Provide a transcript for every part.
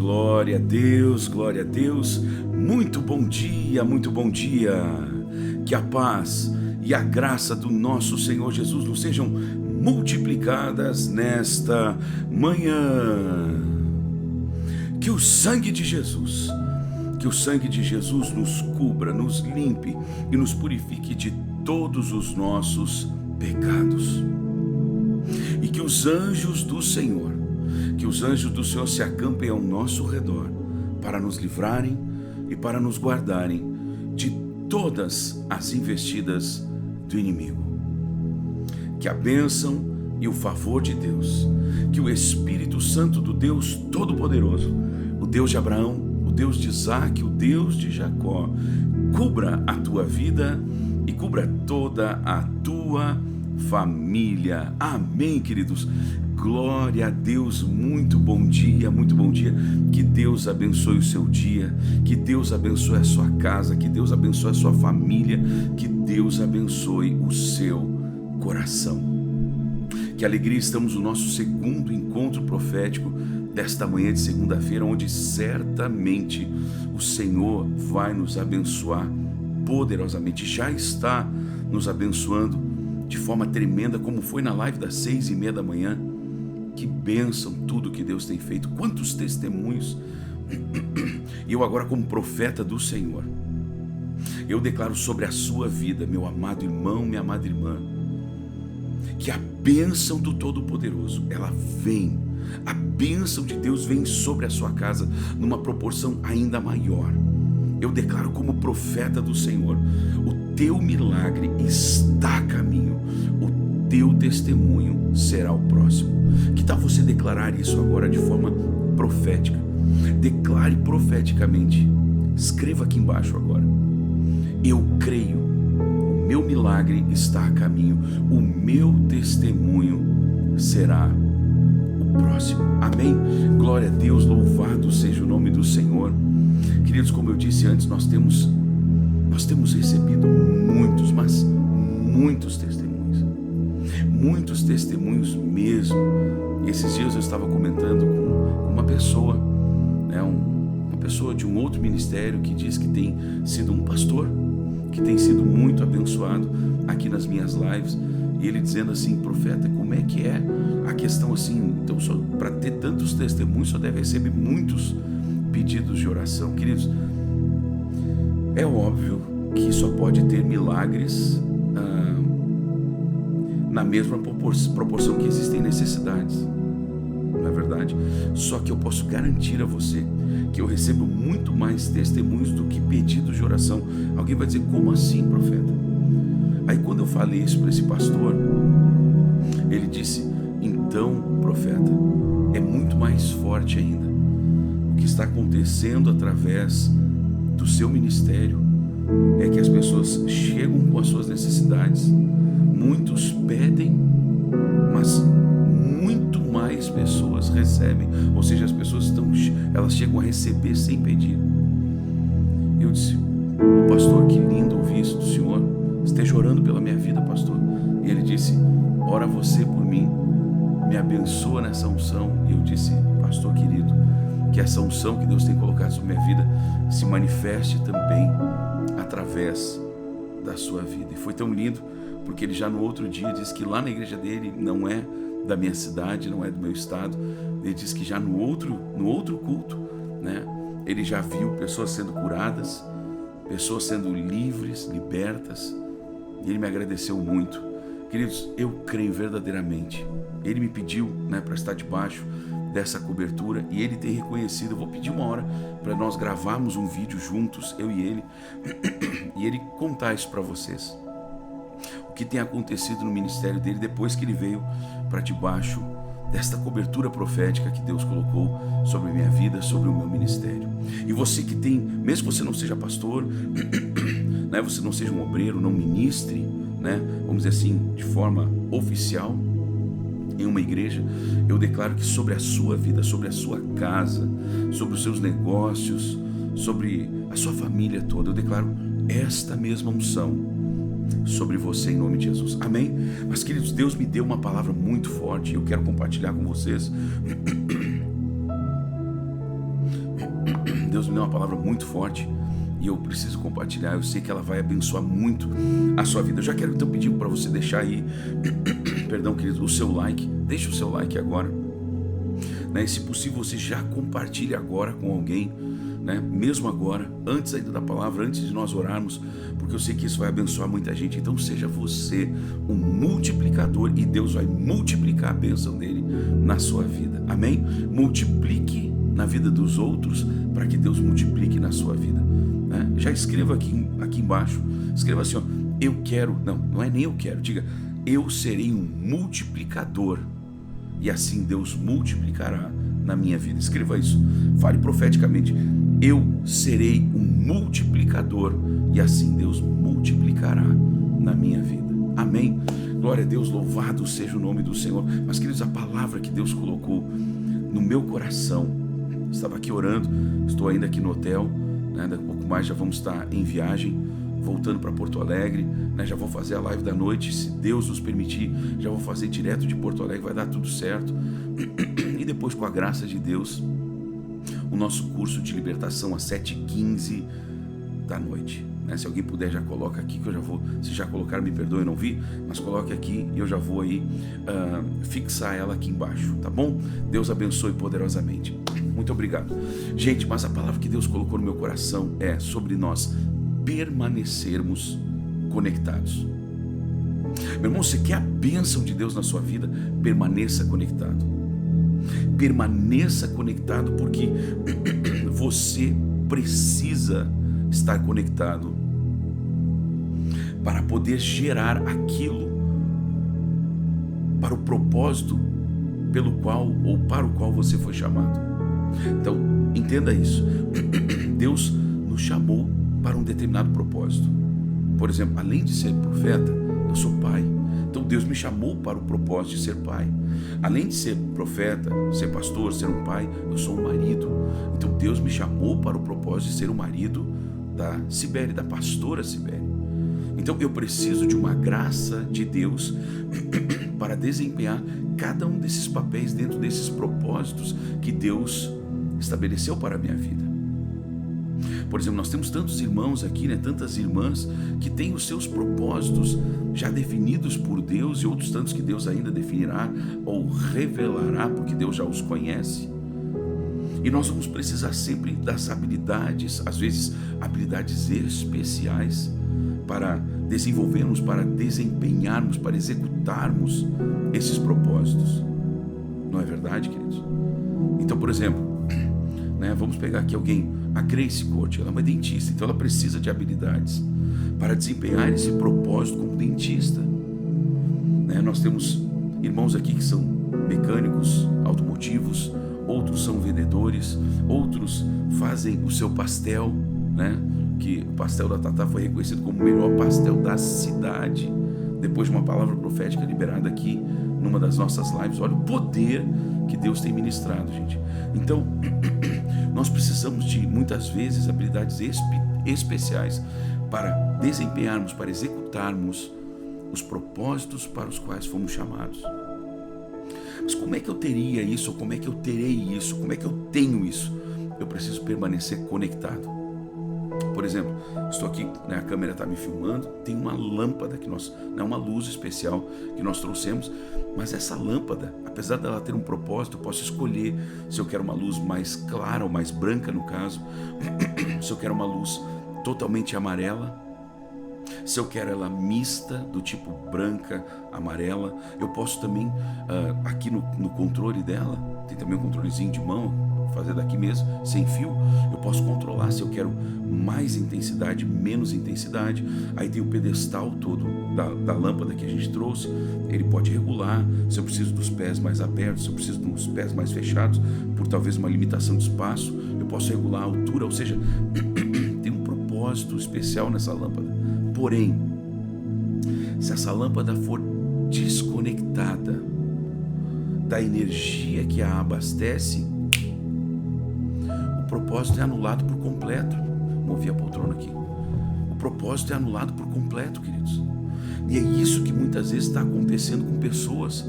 Glória a Deus, glória a Deus. Muito bom dia, muito bom dia. Que a paz e a graça do nosso Senhor Jesus nos sejam multiplicadas nesta manhã. Que o sangue de Jesus nos cubra, nos limpe e nos purifique de todos os nossos pecados. E que os anjos do Senhor se acampem ao nosso redor para nos livrarem e para nos guardarem de todas as investidas do inimigo. Que a bênção e o favor de Deus, que o Espírito Santo do Deus Todo-Poderoso, o Deus de Abraão, o Deus de Isaac, o Deus de Jacó, cubra a tua vida e cubra toda a tua família. Amém, queridos. Glória a Deus, muito bom dia, muito bom dia. Que Deus abençoe o seu dia, que Deus abençoe a sua casa, que Deus abençoe a sua família, que Deus abençoe o seu coração. Que alegria, estamos no nosso segundo encontro profético desta manhã de segunda-feira, onde certamente o Senhor vai nos abençoar poderosamente. Já está nos abençoando de forma tremenda, como foi na live das 6:30 da manhã. Que bênção tudo que Deus tem feito, quantos testemunhos. E eu agora, como profeta do Senhor, eu declaro sobre a sua vida, meu amado irmão, minha amada irmã, que a bênção do Todo-Poderoso, ela vem, a bênção de Deus vem sobre a sua casa numa proporção ainda maior. Eu declaro como profeta do Senhor, o teu milagre está a caminho, o teu testemunho será o próximo. Que tal você declarar isso agora de forma profética? Declare profeticamente. Escreva aqui embaixo agora: eu creio, o meu milagre está a caminho, o meu testemunho será o próximo. Amém? Glória a Deus, louvado seja o nome do Senhor. Queridos, como eu disse antes, nós temos recebido muitos, mas muitos testemunhos mesmo. E esses dias eu estava comentando com uma pessoa, uma pessoa de um outro ministério, que diz que tem sido um pastor, que tem sido muito abençoado aqui nas minhas lives, e ele dizendo assim: profeta, como é que é a questão assim? Então, para ter tantos testemunhos, só deve receber muitos pedidos de oração. Queridos, é óbvio que só pode ter milagres na mesma proporção que existem necessidades, não é verdade? Só que eu posso garantir a você que eu recebo muito mais testemunhos do que pedidos de oração. Alguém vai dizer: como assim, profeta? Aí quando eu falei isso para esse pastor, ele disse: então, profeta, é muito mais forte ainda o que está acontecendo através do seu ministério. É que as pessoas chegam com as suas necessidades, muitos pedem, mas muito mais pessoas recebem. Ou seja, as pessoas elas chegam a receber sem pedir. Eu disse: ô pastor, que lindo ouvir isso do senhor. Esteja orando pela minha vida, pastor. E ele disse: ora você por mim, me abençoa nessa unção. E eu disse: pastor querido, que essa unção que Deus tem colocado sobre minha vida se manifeste também através da sua vida. E foi tão lindo, porque ele já no outro dia disse que lá na igreja dele, não é da minha cidade, não é do meu estado, ele disse que já no outro culto, ele já viu pessoas sendo curadas, pessoas sendo livres, libertas, e ele me agradeceu muito. Queridos, eu creio verdadeiramente. Ele me pediu para estar debaixo dessa cobertura, e ele tem reconhecido. Eu vou pedir uma hora para nós gravarmos um vídeo juntos, eu e ele, e ele contar isso para vocês, o que tem acontecido no ministério dele depois que ele veio para debaixo desta cobertura profética que Deus colocou sobre a minha vida, sobre o meu ministério. E você que tem, mesmo que você não seja pastor, você não seja um obreiro, não ministre, vamos dizer assim, de forma oficial em uma igreja, eu declaro que sobre a sua vida, sobre a sua casa, sobre os seus negócios, sobre a sua família toda, eu declaro esta mesma unção sobre você em nome de Jesus. Amém? Mas queridos, Deus me deu uma palavra muito forte e eu quero compartilhar com vocês. Deus me deu uma palavra muito forte e eu preciso compartilhar. Eu sei que ela vai abençoar muito a sua vida. Eu já quero então pedir para você deixar aí, perdão, querido, o seu like. Deixa o seu like agora, né? E se possível você já compartilhe agora com alguém, né? Mesmo agora, antes ainda da palavra, antes de nós orarmos, porque eu sei que isso vai abençoar muita gente. Então seja você um multiplicador e Deus vai multiplicar a bênção dele na sua vida, amém? Multiplique na vida dos outros para que Deus multiplique na sua vida, né? Já escreva aqui embaixo, escreva assim, ó, eu quero, não é nem eu quero, diga, eu serei um multiplicador e assim Deus multiplicará na minha vida. Escreva isso, fale profeticamente, eu serei um multiplicador e assim Deus multiplicará na minha vida, amém? Glória a Deus, louvado seja o nome do Senhor. Mas queridos, a palavra que Deus colocou no meu coração, estava aqui orando, estou ainda aqui no hotel, né? Daqui a pouco mais já vamos estar em viagem, voltando para Porto Alegre, né? Já vou fazer a live da noite, se Deus nos permitir, já vou fazer direto de Porto Alegre, vai dar tudo certo. E depois, com a graça de Deus, o nosso curso de libertação às 7h15 da noite, né? Se alguém puder, já coloca aqui que eu já vou, se já colocaram, me perdoe, eu não vi, mas coloque aqui e eu já vou aí fixar ela aqui embaixo, tá bom? Deus abençoe poderosamente. Muito obrigado. Gente, mas a palavra que Deus colocou no meu coração é sobre nós permanecermos conectados. Meu irmão, você quer a bênção de Deus na sua vida? Permaneça conectado. Permaneça conectado porque você precisa estar conectado para poder gerar aquilo para o propósito pelo qual ou para o qual você foi chamado. Então, entenda isso. Deus nos chamou para um determinado propósito. Por exemplo, além de ser profeta, eu sou pai. Então Deus me chamou para o propósito de ser pai. Além de ser profeta, ser pastor, ser um pai, eu sou um marido. Então Deus me chamou para o propósito de ser o marido da Cibele, da pastora Cibele. Então eu preciso de uma graça de Deus para desempenhar cada um desses papéis dentro desses propósitos que Deus estabeleceu para a minha vida. Por exemplo, nós temos tantos irmãos aqui, né, tantas irmãs que têm os seus propósitos já definidos por Deus e outros tantos que Deus ainda definirá ou revelará, porque Deus já os conhece. E nós vamos precisar sempre das habilidades, às vezes habilidades especiais para desenvolvermos, para desempenharmos, para executarmos esses propósitos. Não é verdade, queridos? Então, por exemplo, né, vamos pegar aqui alguém, a Grace Coach, ela é uma dentista, então ela precisa de habilidades para desempenhar esse propósito como dentista. Né, nós temos irmãos aqui que são mecânicos automotivos, outros são vendedores, outros fazem o seu pastel, né, que o pastel da Tatá foi reconhecido como o melhor pastel da cidade, depois de uma palavra profética liberada aqui numa das nossas lives. Olha o poder que Deus tem ministrado, gente. Então, nós precisamos de, muitas vezes, habilidades especiais para desempenharmos, para executarmos os propósitos para os quais fomos chamados. Mas como é que eu teria isso? Ou como é que eu terei isso? Como é que eu tenho isso? Eu preciso permanecer conectado. Por exemplo, estou aqui, né, a câmera está me filmando, tem uma lâmpada que nós, né, uma luz especial que nós trouxemos, mas essa lâmpada, apesar dela ter um propósito, eu posso escolher se eu quero uma luz mais clara ou mais branca, no caso, se eu quero uma luz totalmente amarela, se eu quero ela mista, do tipo branca, amarela. Eu posso também, aqui no controle dela, tem também um controlezinho de mão, fazer daqui mesmo, sem fio, eu posso controlar se eu quero mais intensidade, menos intensidade. Aí tem o pedestal todo da lâmpada que a gente trouxe, ele pode regular se eu preciso dos pés mais abertos, se eu preciso dos pés mais fechados, por talvez uma limitação de espaço, eu posso regular a altura, ou seja, tem um propósito especial nessa lâmpada. Porém, se essa lâmpada for desconectada da energia que a abastece, o propósito é anulado por completo. Movi a poltrona aqui. O propósito é anulado por completo, queridos. E é isso que muitas vezes está acontecendo com pessoas.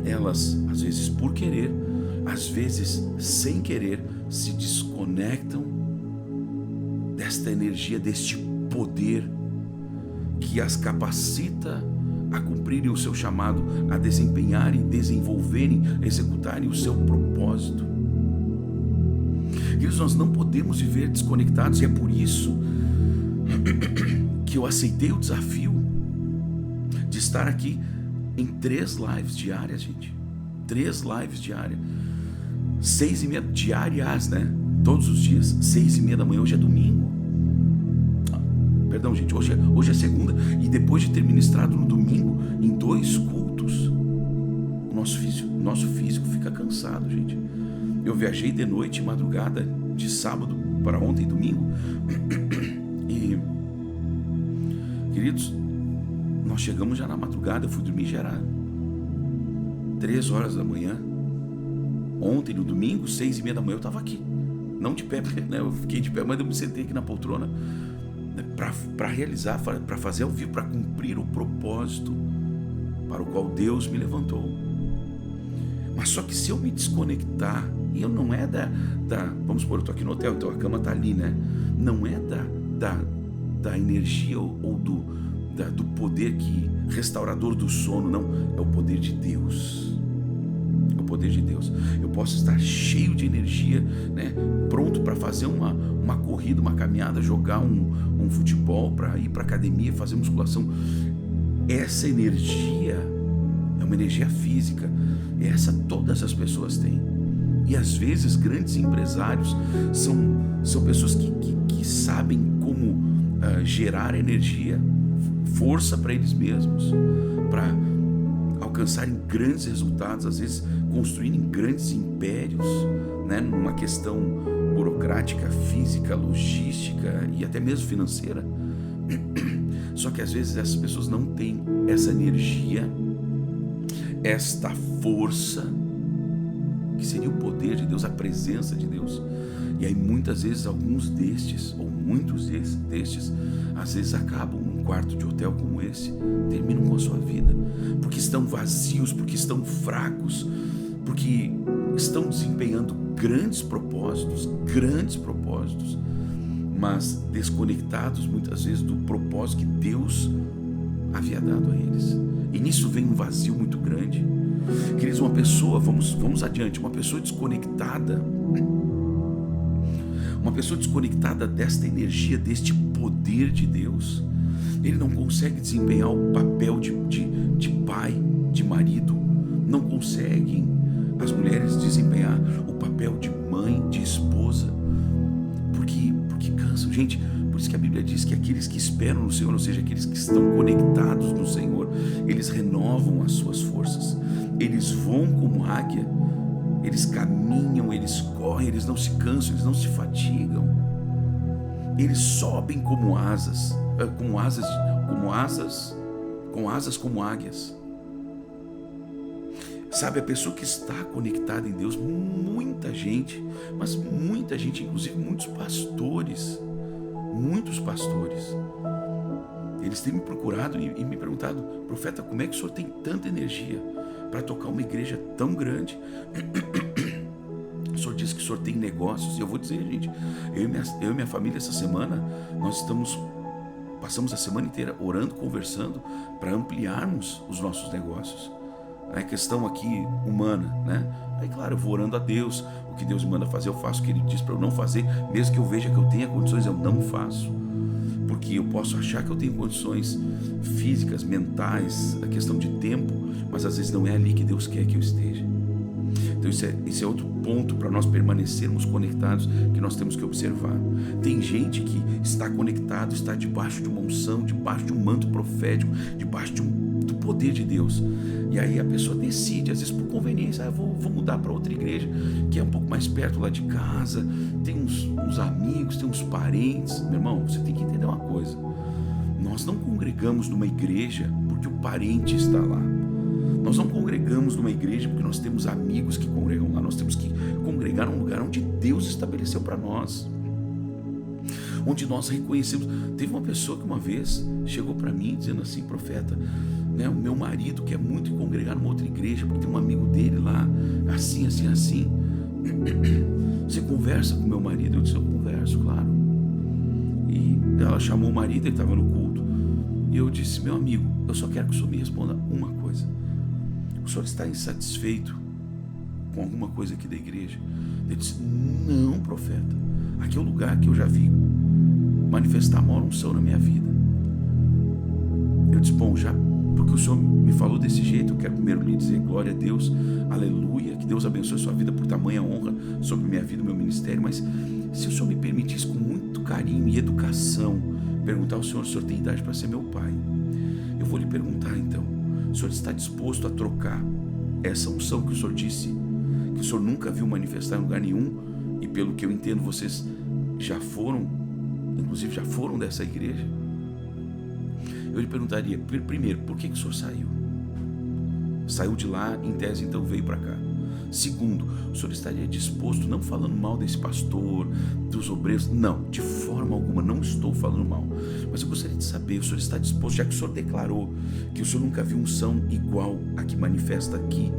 Elas, às vezes por querer, às vezes, sem querer, se desconectam desta energia, deste poder que as capacita a cumprirem o seu chamado, a desempenharem, desenvolverem, executarem o seu propósito. Queridos, nós não podemos viver desconectados, e é por isso que eu aceitei o desafio de estar aqui em 3 lives diárias, gente. 3 lives diárias. 6:30 diárias, né? Todos os dias, 6:30 da manhã. Hoje é domingo. Perdão, gente, hoje é segunda. E depois de ter ministrado no domingo, em 2 cultos, o nosso físico fica cansado, gente. Eu viajei de noite, madrugada, de sábado para ontem, domingo. E, queridos, nós chegamos já na madrugada. Eu fui dormir já era 3 horas da manhã. Ontem, no domingo, 6:30 da manhã, eu estava aqui. Não de pé, né? Eu fiquei de pé, mas eu me sentei aqui na poltrona para realizar, para fazer ao vivo, para cumprir o propósito para o qual Deus me levantou. Mas só que se eu me desconectar, e eu não é vamos supor, eu estou aqui no hotel, então a cama está ali, né? Não é da energia ou do poder restaurador do sono, não. É o poder de Deus. É o poder de Deus. Eu posso estar cheio de energia, né? Pronto para fazer uma corrida, uma caminhada, jogar um futebol, para ir para academia, fazer musculação. Essa energia é uma energia física. Essa todas as pessoas têm. E às vezes grandes empresários são pessoas que sabem como gerar energia, força para eles mesmos, para alcançarem grandes resultados, às vezes construírem grandes impérios, né, numa questão burocrática, física, logística e até mesmo financeira. Só que às vezes essas pessoas não têm essa energia, esta força, que seria o poder de Deus, a presença de Deus. E aí muitas vezes alguns destes, ou muitos destes, às vezes acabam num quarto de hotel como esse, terminam com a sua vida, porque estão vazios, porque estão fracos, porque estão desempenhando grandes propósitos, mas desconectados muitas vezes do propósito que Deus havia dado a eles. E nisso vem um vazio muito grande. Queridos, uma pessoa, vamos adiante, uma pessoa desconectada desta energia, deste poder de Deus, ele não consegue desempenhar o papel de pai, de marido. Não conseguem as mulheres desempenhar o papel de mãe, de esposa, porque cansam. Gente, por isso que a Bíblia diz que aqueles que esperam no Senhor, ou seja, aqueles que estão conectados no Senhor, eles renovam as suas forças, eles voam como águia, eles caminham, eles correm, eles não se cansam, eles não se fatigam, eles sobem como asas como águias. Sabe, a pessoa que está conectada em Deus, muita gente, inclusive muitos pastores, eles têm me procurado e me perguntado: profeta, como é que o senhor tem tanta energia para tocar uma igreja tão grande? O senhor diz que o senhor tem negócios. E eu vou dizer, gente, eu e minha família, essa semana, passamos a semana inteira orando, conversando para ampliarmos os nossos negócios. É questão aqui humana, né? Aí, claro, eu vou orando a Deus, o que Deus me manda fazer eu faço, o que Ele diz para eu não fazer, mesmo que eu veja que eu tenha condições, eu não faço, porque eu posso achar que eu tenho condições físicas, mentais, a questão de tempo, mas às vezes não é ali que Deus quer que eu esteja. Então esse é outro ponto para nós permanecermos conectados, que nós temos que observar. Tem gente que está conectado, está debaixo de uma unção, debaixo de um manto profético, debaixo do poder de Deus, e aí a pessoa decide, às vezes por conveniência, eu vou mudar para outra igreja que é um pouco mais perto lá de casa, tem uns amigos, tem uns parentes. Meu irmão, você tem que entender uma coisa: nós não congregamos numa igreja porque o parente está lá. Nós não congregamos numa igreja porque nós temos amigos que congregam lá. Nós temos que congregar num lugar onde Deus estabeleceu para nós. onde nós reconhecemos. Teve uma pessoa que uma vez chegou para mim dizendo assim: profeta, né, o meu marido quer muito congregar numa outra igreja, porque tem um amigo dele lá, assim, assim, assim. Você conversa com meu marido? Eu disse: eu converso, claro. E ela chamou o marido, ele estava no culto, e eu disse: meu amigo, eu só quero que o senhor me responda uma coisa. O senhor está insatisfeito com alguma coisa aqui da igreja? Ele disse: não, profeta, aqui é o lugar que eu já vi manifestar a maior unção na minha vida. Eu disse: bom, já porque o senhor me falou desse jeito, eu quero primeiro lhe dizer glória a Deus, aleluia, que Deus abençoe a sua vida por tamanha honra sobre minha vida e meu ministério. Mas se o senhor me permitisse, com muito carinho e educação, perguntar ao senhor: o senhor tem idade para ser meu pai? Eu vou lhe perguntar então: o senhor está disposto a trocar essa unção que o senhor disse que o senhor nunca viu manifestar em lugar nenhum, e pelo que eu entendo vocês já foram, inclusive já foram dessa igreja? Eu lhe perguntaria, primeiro, por que o senhor saiu? Saiu de lá, em tese, então veio para cá. Segundo, o senhor estaria disposto, não falando mal desse pastor, dos obreiros, não, de forma alguma, não estou falando mal, mas eu gostaria de saber: o senhor está disposto, já que o senhor declarou que o senhor nunca viu unção igual a que manifesta aqui,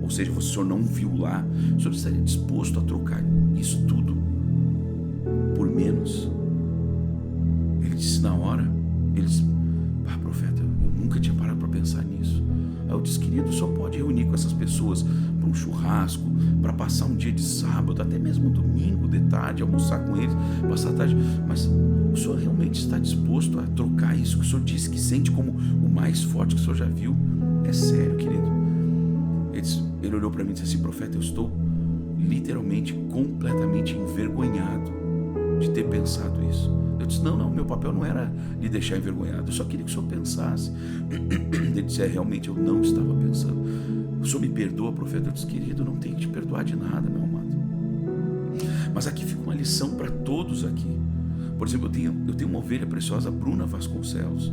ou seja, o senhor não viu lá, o senhor estaria disposto a trocar isso tudo por menos? Ele disse na hora, ele disse: profeta, eu nunca tinha parado para pensar nisso. Aí eu disse: querido, o senhor pode reunir com essas pessoas para um churrasco, para passar um dia de sábado, até mesmo domingo de tarde, almoçar com eles, passar a tarde, mas o senhor realmente está disposto a trocar isso que o senhor disse que sente como o mais forte que o senhor já viu? É sério, querido? Ele olhou para mim e disse assim: profeta, eu estou literalmente, completamente envergonhado de ter pensado isso. Eu disse: não, meu papel não era lhe deixar envergonhado, eu só queria que o senhor pensasse. Ele disse: realmente eu não estava pensando. O senhor me perdoa, profeta? Eu disse: querido, não tenho que te perdoar de nada, meu amado. Mas aqui fica uma lição para todos aqui. Por exemplo, eu tenho uma ovelha preciosa, Bruna Vasconcelos.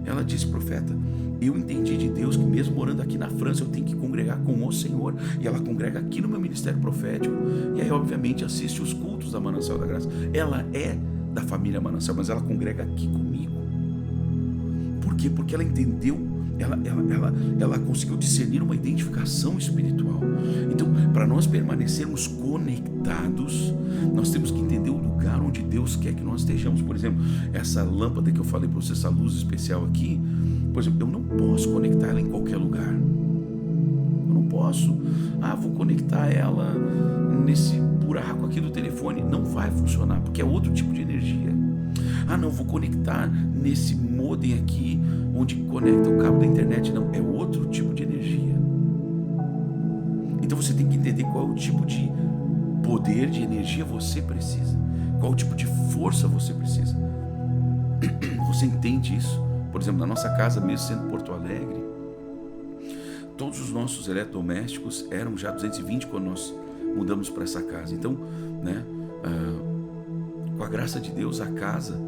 Ela disse: profeta, eu entendi de Deus que mesmo morando aqui na França eu tenho que congregar com o Senhor, e ela congrega aqui no meu ministério profético, e aí obviamente assiste os cultos da Manancial da Graça. Ela é da família Manancial, mas ela congrega aqui comigo. Por quê? Porque ela entendeu, ela conseguiu discernir uma identificação espiritual. Então, para nós permanecermos conectados, nós temos que entender o lugar onde Deus quer que nós estejamos. Por exemplo, essa lâmpada que eu falei para você, essa luz especial aqui, por exemplo, eu não posso conectar ela em qualquer lugar. Eu não posso. Vou conectar ela nesse buraco aqui do telefone. Não vai funcionar, porque é outro tipo de energia. Não, vou conectar nesse modem aqui, onde conecta o cabo da internet. Não, é outro tipo de energia. Então você tem que entender qual é o tipo de poder, de energia você precisa, qual o tipo de força você precisa. Você entende isso? Por exemplo, na nossa casa, mesmo sendo Porto Alegre, todos os nossos eletrodomésticos eram já 220 quando nós mudamos para essa casa. Então, com a graça de Deus, a casa,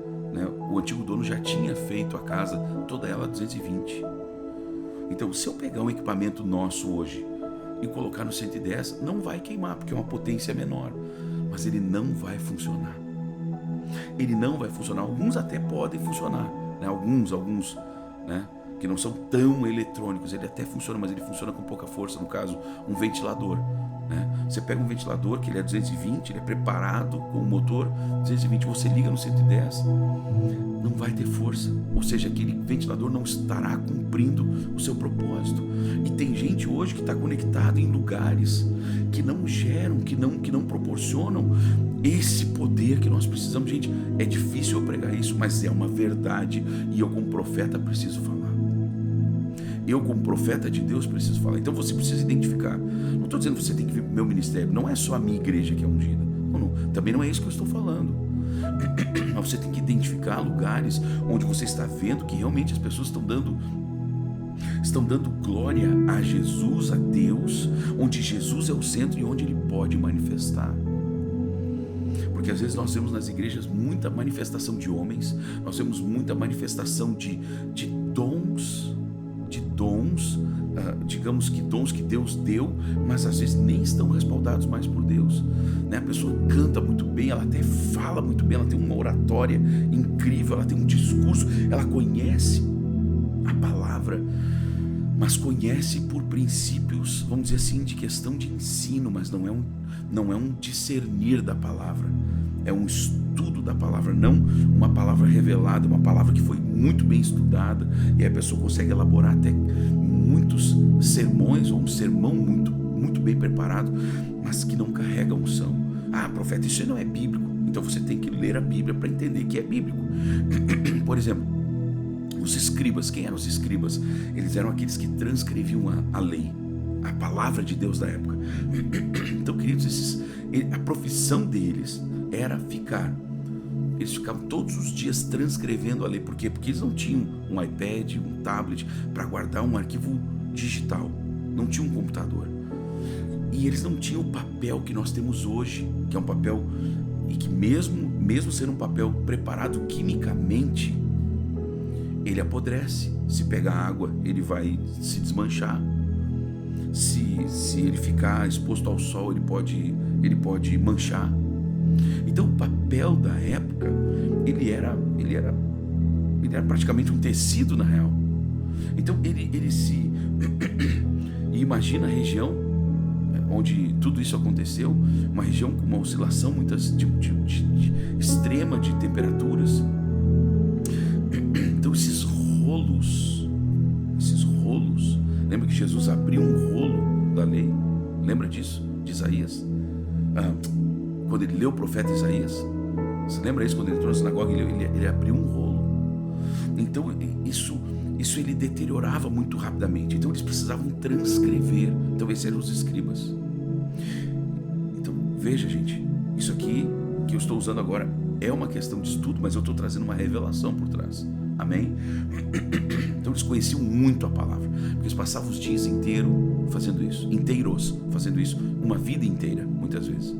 o antigo dono já tinha feito a casa, toda ela 220. Então, se eu pegar um equipamento nosso hoje e colocar no 110, não vai queimar, porque é uma potência menor, mas ele não vai funcionar. Ele não vai funcionar. Alguns até podem funcionar, alguns, que não são tão eletrônicos, ele até funciona, mas ele funciona com pouca força. No caso, um ventilador, você pega um ventilador que ele é 220, ele é preparado com o motor 220, você liga no 110, não vai ter força, ou seja, aquele ventilador não estará cumprindo o seu propósito. E tem gente hoje que está conectada em lugares que não geram, que não proporcionam esse poder que nós precisamos. Gente, é difícil eu pregar isso, mas é uma verdade, e eu como profeta preciso falar. Eu como profeta de Deus preciso falar. Então você precisa identificar. Não estou dizendo que você tem que vir para o meu ministério, não é só a minha igreja que é ungida, não, também não é isso que eu estou falando. Mas você tem que identificar lugares onde você está vendo que realmente as pessoas estão dando glória a Jesus, a Deus, onde Jesus é o centro e onde Ele pode manifestar. Porque às vezes nós vemos nas igrejas muita manifestação de homens, nós vemos muita manifestação de dons, digamos que dons que Deus deu, mas às vezes nem estão respaldados mais por Deus, né? A pessoa canta muito bem, ela até fala muito bem, ela tem uma oratória incrível, ela tem um discurso, ela conhece a palavra, mas conhece por princípios, vamos dizer assim, de questão de ensino, mas não é um discernir da palavra, é um estudo da palavra, não uma palavra revelada, uma palavra que foi muito bem estudada, e aí a pessoa consegue elaborar até muitos sermões, ou um sermão muito bem preparado, mas que não carrega unção. Profeta, isso não é bíblico. Então você tem que ler a Bíblia para entender que é bíblico. Por exemplo, os escribas. Quem eram os escribas? Eles eram aqueles que transcreviam a lei, a palavra de Deus da época. Então, queridos, a profissão deles era eles ficavam todos os dias transcrevendo a lei. Por quê? Porque eles não tinham um iPad, um tablet para guardar um arquivo digital, não tinham um computador, e eles não tinham o papel que nós temos hoje, que é um papel, e que mesmo sendo um papel preparado quimicamente, ele apodrece. Se pegar água, ele vai se desmanchar. Se ele ficar exposto ao sol, ele pode manchar. Então o papel da época, ele era praticamente um tecido, na real. Então ele se e imagina a região onde tudo isso aconteceu, uma região com uma oscilação extrema de temperaturas. Então esses rolos, lembra que Jesus abriu um rolo da lei? Lembra disso? De Isaías? Quando ele leu o profeta Isaías, você lembra isso? Quando ele entrou na sinagoga, ele abriu um rolo. Então isso ele deteriorava muito rapidamente. Então eles precisavam transcrever. Então esses eram os escribas. Então veja, gente, isso aqui que eu estou usando agora é uma questão de estudo, mas eu estou trazendo uma revelação por trás. Amém? Então eles conheciam muito a palavra, porque eles passavam os dias inteiros fazendo isso, uma vida inteira, muitas vezes.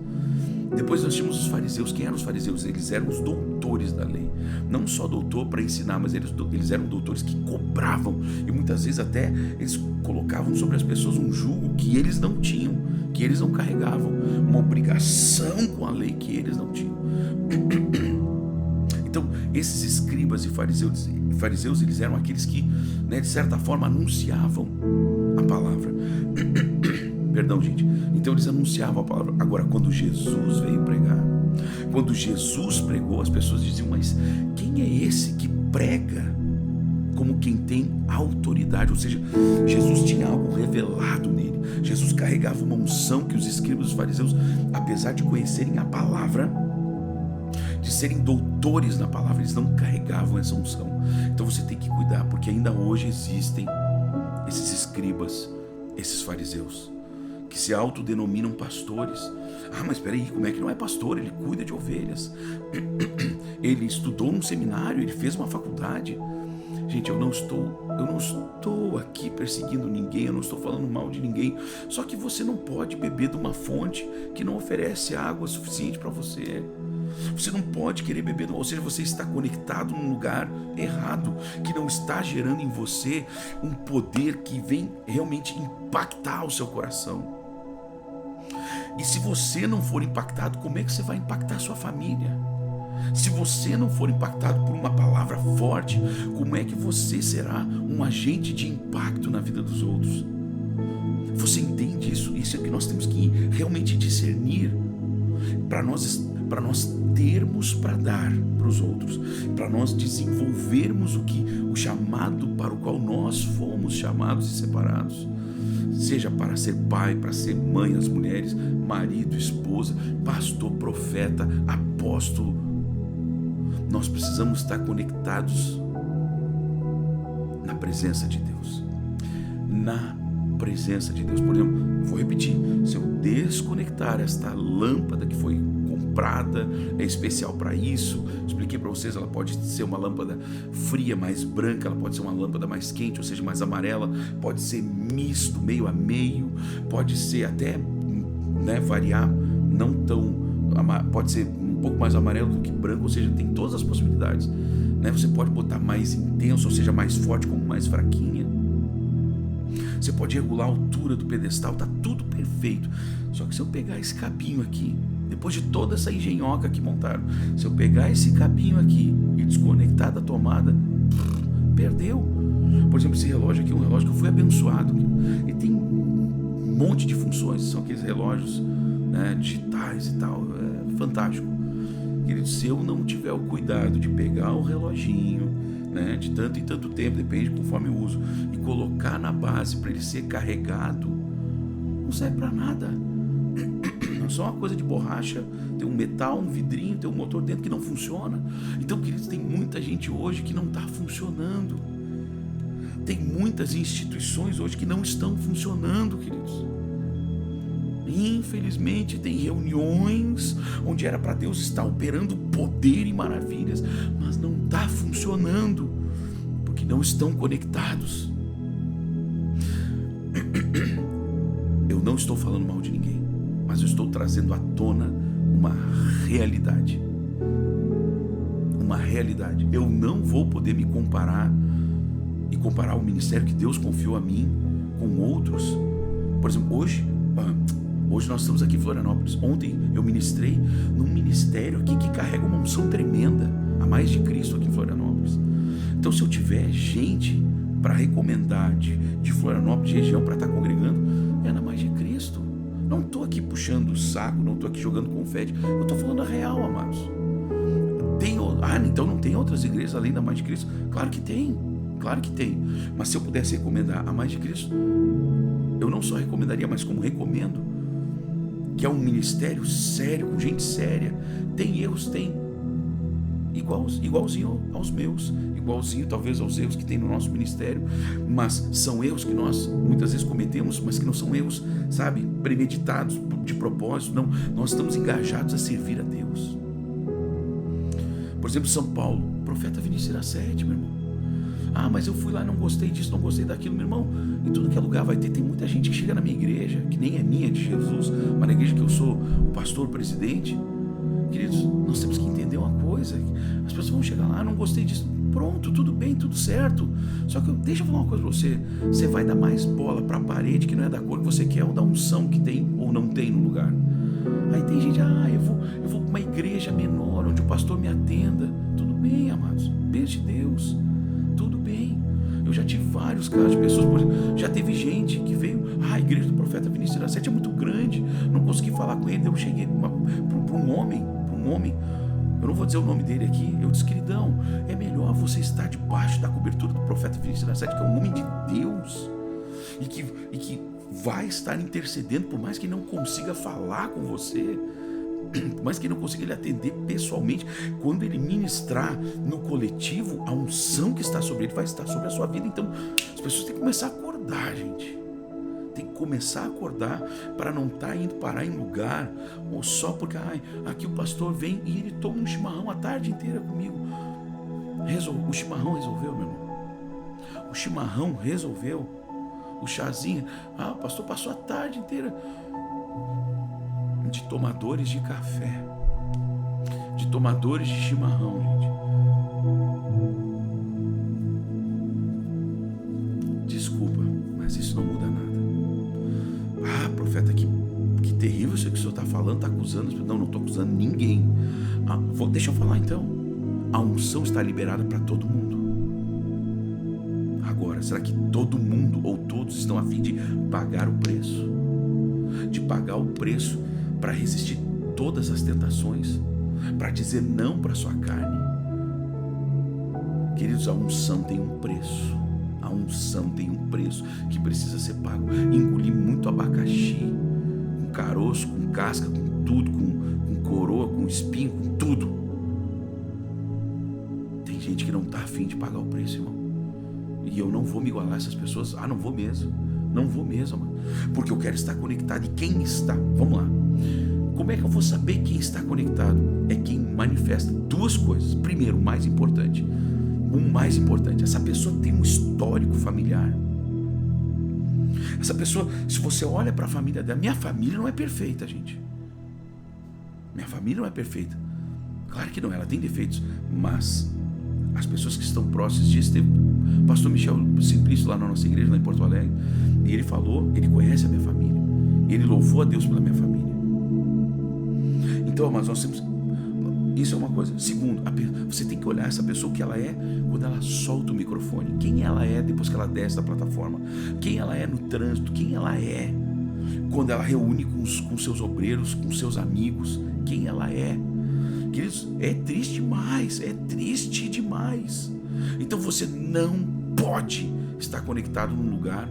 Depois nós tínhamos os fariseus. Quem eram os fariseus? Eles eram os doutores da lei. Não só doutor para ensinar, mas eles eram doutores que cobravam, e muitas vezes até eles colocavam sobre as pessoas um jugo que eles não tinham, que eles não carregavam, uma obrigação com a lei que eles não tinham. Então esses escribas e fariseus, eles eram aqueles que, de certa forma, anunciavam a palavra. Perdão, gente. Então eles anunciavam a palavra. Agora, quando Jesus veio pregar, quando Jesus pregou, as pessoas diziam: mas quem é esse que prega como quem tem autoridade? Ou seja, Jesus tinha algo revelado nele. Jesus carregava uma unção que os escribas e os fariseus, apesar de conhecerem a palavra, de serem doutores na palavra, eles não carregavam essa unção. Então você tem que cuidar, porque ainda hoje existem esses escribas, esses fariseus, que se autodenominam pastores. Mas espera aí, como é que não é pastor? Ele cuida de ovelhas, ele estudou num seminário, ele fez uma faculdade. Gente, eu não estou aqui perseguindo ninguém, eu não estou falando mal de ninguém, só que você não pode beber de uma fonte que não oferece água suficiente para você. Você não pode querer beber, ou seja, você está conectado num lugar errado, que não está gerando em você um poder que vem realmente impactar o seu coração. E se você não for impactado, como é que você vai impactar a sua família? Se você não for impactado por uma palavra forte, como é que você será um agente de impacto na vida dos outros? Você entende isso? Isso é que nós temos que realmente discernir, para nós termos para dar para os outros, para nós desenvolvermos o chamado para o qual nós fomos chamados e separados, seja para ser pai, para ser mãe, as mulheres, marido, esposa, pastor, profeta, apóstolo. Nós precisamos estar conectados na presença de Deus. Na presença de Deus. Por exemplo, vou repetir: se eu desconectar esta lâmpada que foi comprada, é especial para isso, expliquei para vocês, ela pode ser uma lâmpada fria, mais branca, ela pode ser uma lâmpada mais quente, ou seja, mais amarela, pode ser misto, meio a meio, pode ser até, variar, não tão, pode ser um pouco mais amarelo do que branco, ou seja, tem todas as possibilidades, Você pode botar mais intenso, ou seja, mais forte, como mais fraquinha. você pode regular a altura do pedestal, tá tudo perfeito. Só que se eu pegar esse cabinho aqui, depois de toda essa engenhoca que montaram, se eu pegar esse cabinho aqui e desconectar da tomada, perdeu. Por exemplo, esse relógio aqui é um relógio que eu fui abençoado. Ele tem um monte de funções, são aqueles relógios, né, digitais e tal, é fantástico. Querido, se eu não tiver o cuidado de pegar o reloginho, né, de tanto em tanto tempo, depende conforme o uso, e colocar na base para ele ser carregado, não serve para nada. É só uma coisa de borracha, tem um metal, um vidrinho, tem um motor dentro que não funciona. Então, queridos, tem muita gente hoje que não está funcionando. Tem muitas instituições hoje que não estão funcionando, queridos. Infelizmente, tem reuniões onde era para Deus estar operando poder e maravilhas, mas não está funcionando, porque não estão conectados. Eu não estou falando mal de ninguém, mas eu estou trazendo à tona uma realidade. Uma realidade. Eu não vou poder me comparar e comparar o ministério que Deus confiou a mim com outros. Por exemplo, hoje nós estamos aqui em Florianópolis. Ontem eu ministrei num ministério aqui que carrega uma unção tremenda, a mais de Cristo aqui em Florianópolis. Então, se eu tiver gente para recomendar de Florianópolis, de região, para estar congregando, é na mais de Cristo. Não estou aqui puxando o saco, não estou aqui jogando confete, eu estou falando a real, amados. Então não tem outras igrejas além da mais de Cristo? Claro que tem. Claro que tem, mas se eu pudesse recomendar a mais de Cristo, eu não só recomendaria, mas como recomendo, que é um ministério sério, com gente séria. Tem erros, tem, igualzinho aos meus, igualzinho talvez aos erros que tem no nosso ministério, mas são erros que nós muitas vezes cometemos, mas que não são erros, sabe, premeditados, de propósito. Não, nós estamos engajados a servir a Deus. Por exemplo, São Paulo, profeta Vinícius Iracete, meu irmão. Mas eu fui lá e não gostei disso, não gostei daquilo. Meu irmão, em tudo que é lugar vai ter. Tem muita gente que chega na minha igreja, que nem é minha, de Jesus, mas na igreja que eu sou o pastor, o presidente. Queridos, nós temos que entender uma coisa. As pessoas vão chegar lá, não gostei disso. Pronto, tudo bem, tudo certo. Só que deixa eu falar uma coisa pra você. Você vai dar mais bola pra parede que não é da cor que você quer, ou da unção que tem ou não tem no lugar. Aí tem gente, eu vou pra uma igreja menor, onde o pastor me atenda. Tudo bem, amados, beijo de Deus. Tudo bem. Eu já tive vários casos de pessoas, por exemplo, já teve gente que veio, a igreja do profeta Vinícius Iracete é muito grande, não consegui falar com ele. Eu cheguei para um homem, eu não vou dizer o nome dele aqui, eu disse, queridão, é melhor você estar debaixo da cobertura do profeta Vinícius Iracete, que é um homem de Deus, e que vai estar intercedendo, por mais que não consiga falar com você, mas que não consiga lhe atender pessoalmente. Quando ele ministrar no coletivo, a unção que está sobre ele vai estar sobre a sua vida. Então as pessoas têm que começar a acordar, gente. Tem que começar a acordar para não estar indo parar em lugar, ou só porque aqui o pastor vem e ele toma um chimarrão a tarde inteira comigo. O chimarrão resolveu, meu irmão. O chimarrão resolveu. O chazinho, o pastor passou a tarde inteira de tomadores de café, de tomadores de chimarrão, gente. Desculpa, mas isso não muda nada. Profeta, que terrível isso que o senhor está falando, está acusando. Não estou acusando ninguém. Deixa eu falar então. A unção está liberada para todo mundo. Agora, será que todo mundo ou todos estão a fim de pagar o preço? De pagar o preço para resistir todas as tentações, para dizer não para a sua carne? Queridos, a unção tem um preço. A unção tem um preço que precisa ser pago. Engolir muito abacaxi, com caroço, com casca, com tudo, com coroa, com espinho, com tudo. Tem gente que não está a fim de pagar o preço, irmão. E eu não vou me igualar a essas pessoas. Não vou mesmo. Não vou mesmo, mano. Porque eu quero estar conectado. E quem está? Vamos lá. Como é que eu vou saber quem está conectado? É quem manifesta duas coisas. Primeiro, o mais importante. Essa pessoa tem um histórico familiar. Essa pessoa, se você olha para a família dela, minha família não é perfeita, gente. Minha família não é perfeita. Claro que não, ela tem defeitos. Mas as pessoas que estão próximas disso, pastor Michel Simplício lá na nossa igreja, lá em Porto Alegre, e ele falou, ele conhece a minha família, e ele louvou a Deus pela minha família. Então, mas nós temos, isso é uma coisa. Segundo, você tem que olhar essa pessoa, o que ela é quando ela solta o microfone, quem ela é depois que ela desce da plataforma, quem ela é no trânsito, quem ela é quando ela reúne com seus obreiros, com seus amigos, quem ela é. Queridos, é triste demais. Então você não pode estar conectado num lugar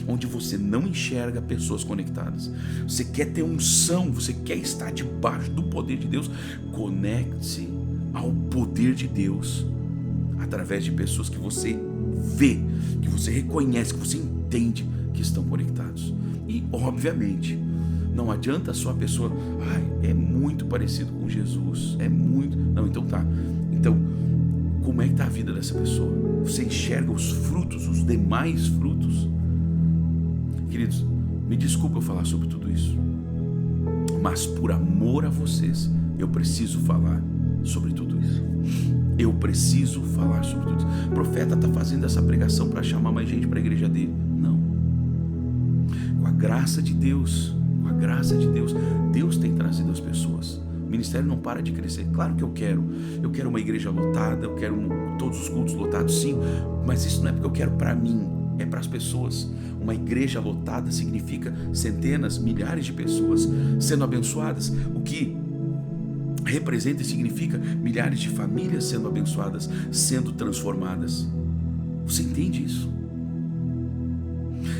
onde você não enxerga pessoas conectadas. Você quer ter unção, você quer estar debaixo do poder de Deus, conecte-se ao poder de Deus através de pessoas que você vê, que você reconhece, que você entende que estão conectados. E obviamente não adianta só a pessoa, é muito parecido com Jesus, é muito, não, então tá, então como é que está a vida dessa pessoa? Você enxerga os frutos, os demais frutos? Queridos, me desculpa eu falar sobre tudo isso, mas por amor a vocês, eu preciso falar sobre tudo isso. Eu preciso falar sobre tudo isso. O profeta está fazendo essa pregação para chamar mais gente para a igreja dele? Não. Com a graça de Deus, Deus tem trazido as pessoas. O ministério não para de crescer. Claro que eu quero uma igreja lotada, eu quero todos os cultos lotados, sim, mas isso não é porque eu quero para mim, é para as pessoas. Uma igreja lotada significa centenas, milhares de pessoas sendo abençoadas, o que representa e significa milhares de famílias sendo abençoadas, sendo transformadas. Você entende isso?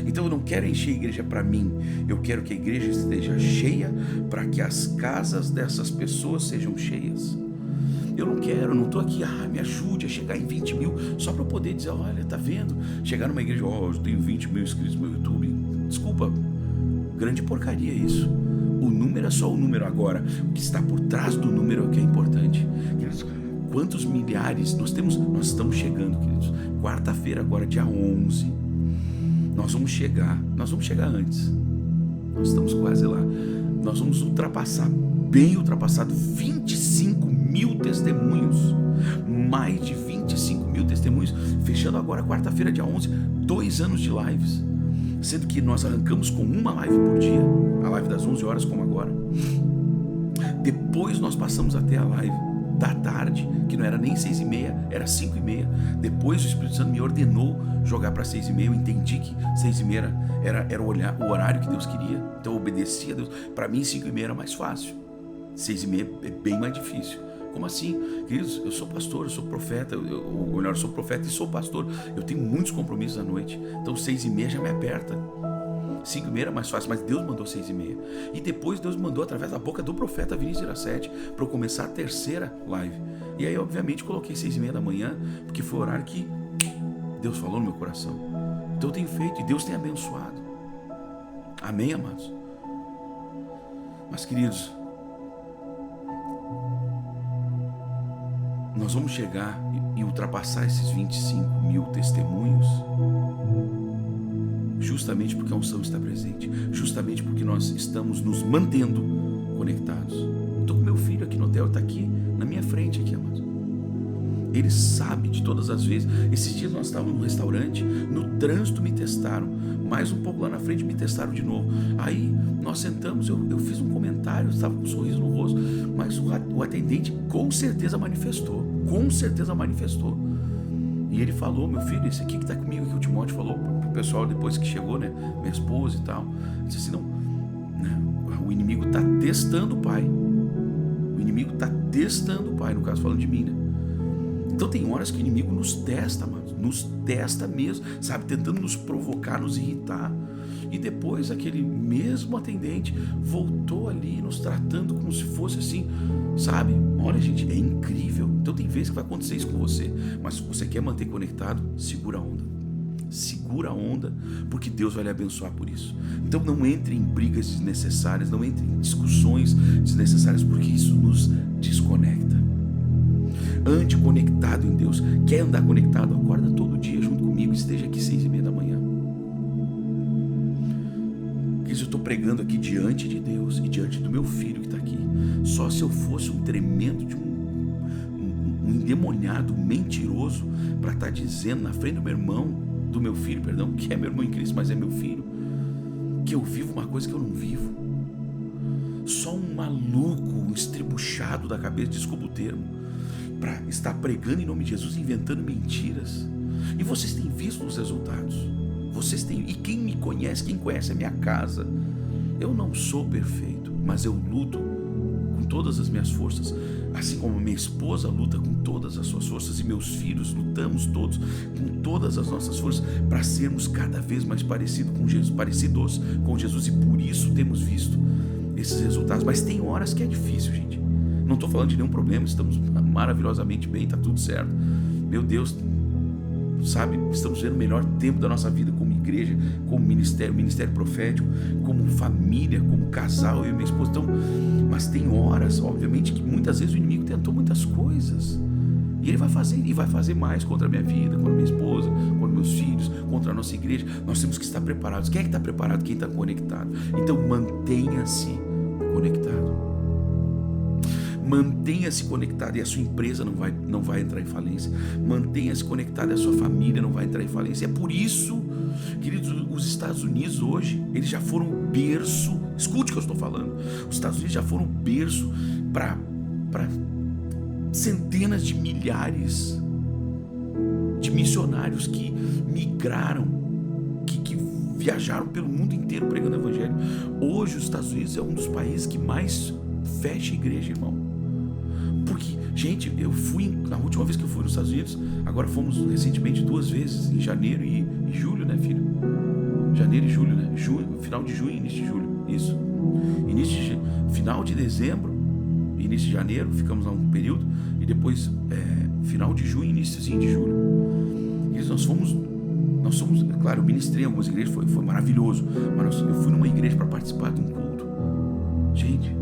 Então eu não quero encher a igreja para mim, eu quero que a igreja esteja cheia para que as casas dessas pessoas sejam cheias. Eu não estou aqui, me ajude a chegar em 20 mil, só para eu poder dizer, olha, tá vendo? Chegar numa igreja, eu tenho 20 mil inscritos no YouTube. Desculpa, grande porcaria isso. O número é só o número agora, o que está por trás do número é o que é importante. Queridos, quantos milhares nós estamos chegando, queridos. Quarta-feira agora, dia 11, nós vamos chegar antes, nós estamos quase lá, nós vamos ultrapassar 25 mil testemunhos, mais de 25 mil testemunhos, fechando agora quarta-feira, dia 11, 2 anos de lives, sendo que nós arrancamos com uma live por dia, a live das 11 horas como agora, depois nós passamos até a live da tarde, que não era nem 6h30, era 5h30, depois o Espírito Santo me ordenou jogar para 6h30, eu entendi que 6h30 era o horário que Deus queria, então eu obedecia a Deus. Para mim 5h30 era mais fácil, 6h30 é bem mais difícil. Como assim? Queridos, eu sou pastor, eu sou profeta, eu sou profeta e sou pastor, eu tenho muitos compromissos à noite, então 6h30 já me aperta. 5h30 era mais fácil, mas Deus mandou 6h30. E depois Deus mandou através da boca do profeta Vinícius Iracete para eu começar a terceira live. E aí obviamente coloquei 6h30 da manhã, porque foi o horário que Deus falou no meu coração. Então eu tenho feito e Deus tem abençoado. Amém, amados? Mas queridos, nós vamos chegar e ultrapassar esses 25 mil testemunhos justamente porque a unção está presente, justamente porque nós estamos nos mantendo conectados. Estou com meu filho aqui no hotel, está aqui na minha frente, aqui, amados. Ele sabe de todas as vezes. Esses dias nós estávamos no restaurante, no trânsito me testaram, mais um pouco lá na frente me testaram de novo. Aí nós sentamos, eu fiz um comentário, eu estava com um sorriso no rosto, mas o atendente com certeza manifestou. E ele falou, meu filho, esse aqui que está comigo, que o Timóteo falou pro pessoal depois que chegou, né, minha esposa e tal, ele disse assim, não, né, o inimigo está testando o pai, no caso falando de mim, né? Então tem horas que o inimigo nos testa, mano, nos testa mesmo, sabe, tentando nos provocar, nos irritar. E depois aquele mesmo atendente voltou ali nos tratando como se fosse assim, sabe? Olha, gente, é incrível. Então tem vezes que vai acontecer isso com você, mas se você quer manter conectado, segura a onda, porque Deus vai lhe abençoar por isso. Então não entre em brigas desnecessárias, não entre em discussões desnecessárias, porque isso nos desconecta. Ande conectado em Deus. Quer andar conectado? Acorda todo dia junto comigo, esteja aqui 6h30 da manhã. Eu estou pregando aqui diante de Deus e diante do meu filho que está aqui. Só se eu fosse um tremendo de um endemoniado, um mentiroso, para estar dizendo na frente do meu irmão, do meu filho, perdão, que é meu irmão em Cristo, mas é meu filho, que eu vivo uma coisa que eu não vivo. Só um maluco, um estribuchado da cabeça, desculpa o termo, para estar pregando em nome de Jesus, inventando mentiras. E vocês têm visto os resultados. Vocês têm, e quem me conhece, quem conhece a minha casa, eu não sou perfeito, mas eu luto com todas as minhas forças, assim como minha esposa luta com todas as suas forças, e meus filhos lutamos todos com todas as nossas forças para sermos cada vez mais parecidos com Jesus, e por isso temos visto esses resultados. Mas tem horas que é difícil, gente. Não estou falando de nenhum problema, estamos maravilhosamente bem, está tudo certo. Meu Deus, sabe, estamos vendo o melhor tempo da nossa vida como igreja, como ministério profético, como família, como casal, eu e minha esposa. Então, mas tem horas, obviamente, que muitas vezes o inimigo tentou muitas coisas, e ele vai fazer mais contra a minha vida, contra a minha esposa, contra meus filhos, contra a nossa igreja. Nós temos que estar preparados. Quem é que está preparado? Quem está conectado. Então mantenha-se conectado. Mantenha-se conectado, e a sua empresa não vai entrar em falência. Mantenha-se conectado, e a sua família não vai entrar em falência. É por isso, queridos, os Estados Unidos hoje, eles já foram o berço, escute o que eu estou falando, os Estados Unidos já foram o berço para centenas de milhares de missionários que migraram, que viajaram pelo mundo inteiro pregando o evangelho. Hoje os Estados Unidos é um dos países que mais fecha igreja, irmão. Porque, gente, na última vez que eu fui nos Estados Unidos, agora fomos recentemente 2 vezes, em janeiro e julho, né, filho? Janeiro e julho, né? Final de junho e início de julho, isso. Final de dezembro, início de janeiro, ficamos lá um período, e depois final de junho e iníciozinho de julho. E nós fomos, claro, eu ministrei em algumas igrejas, foi maravilhoso, mas eu fui numa igreja para participar de um culto. Gente,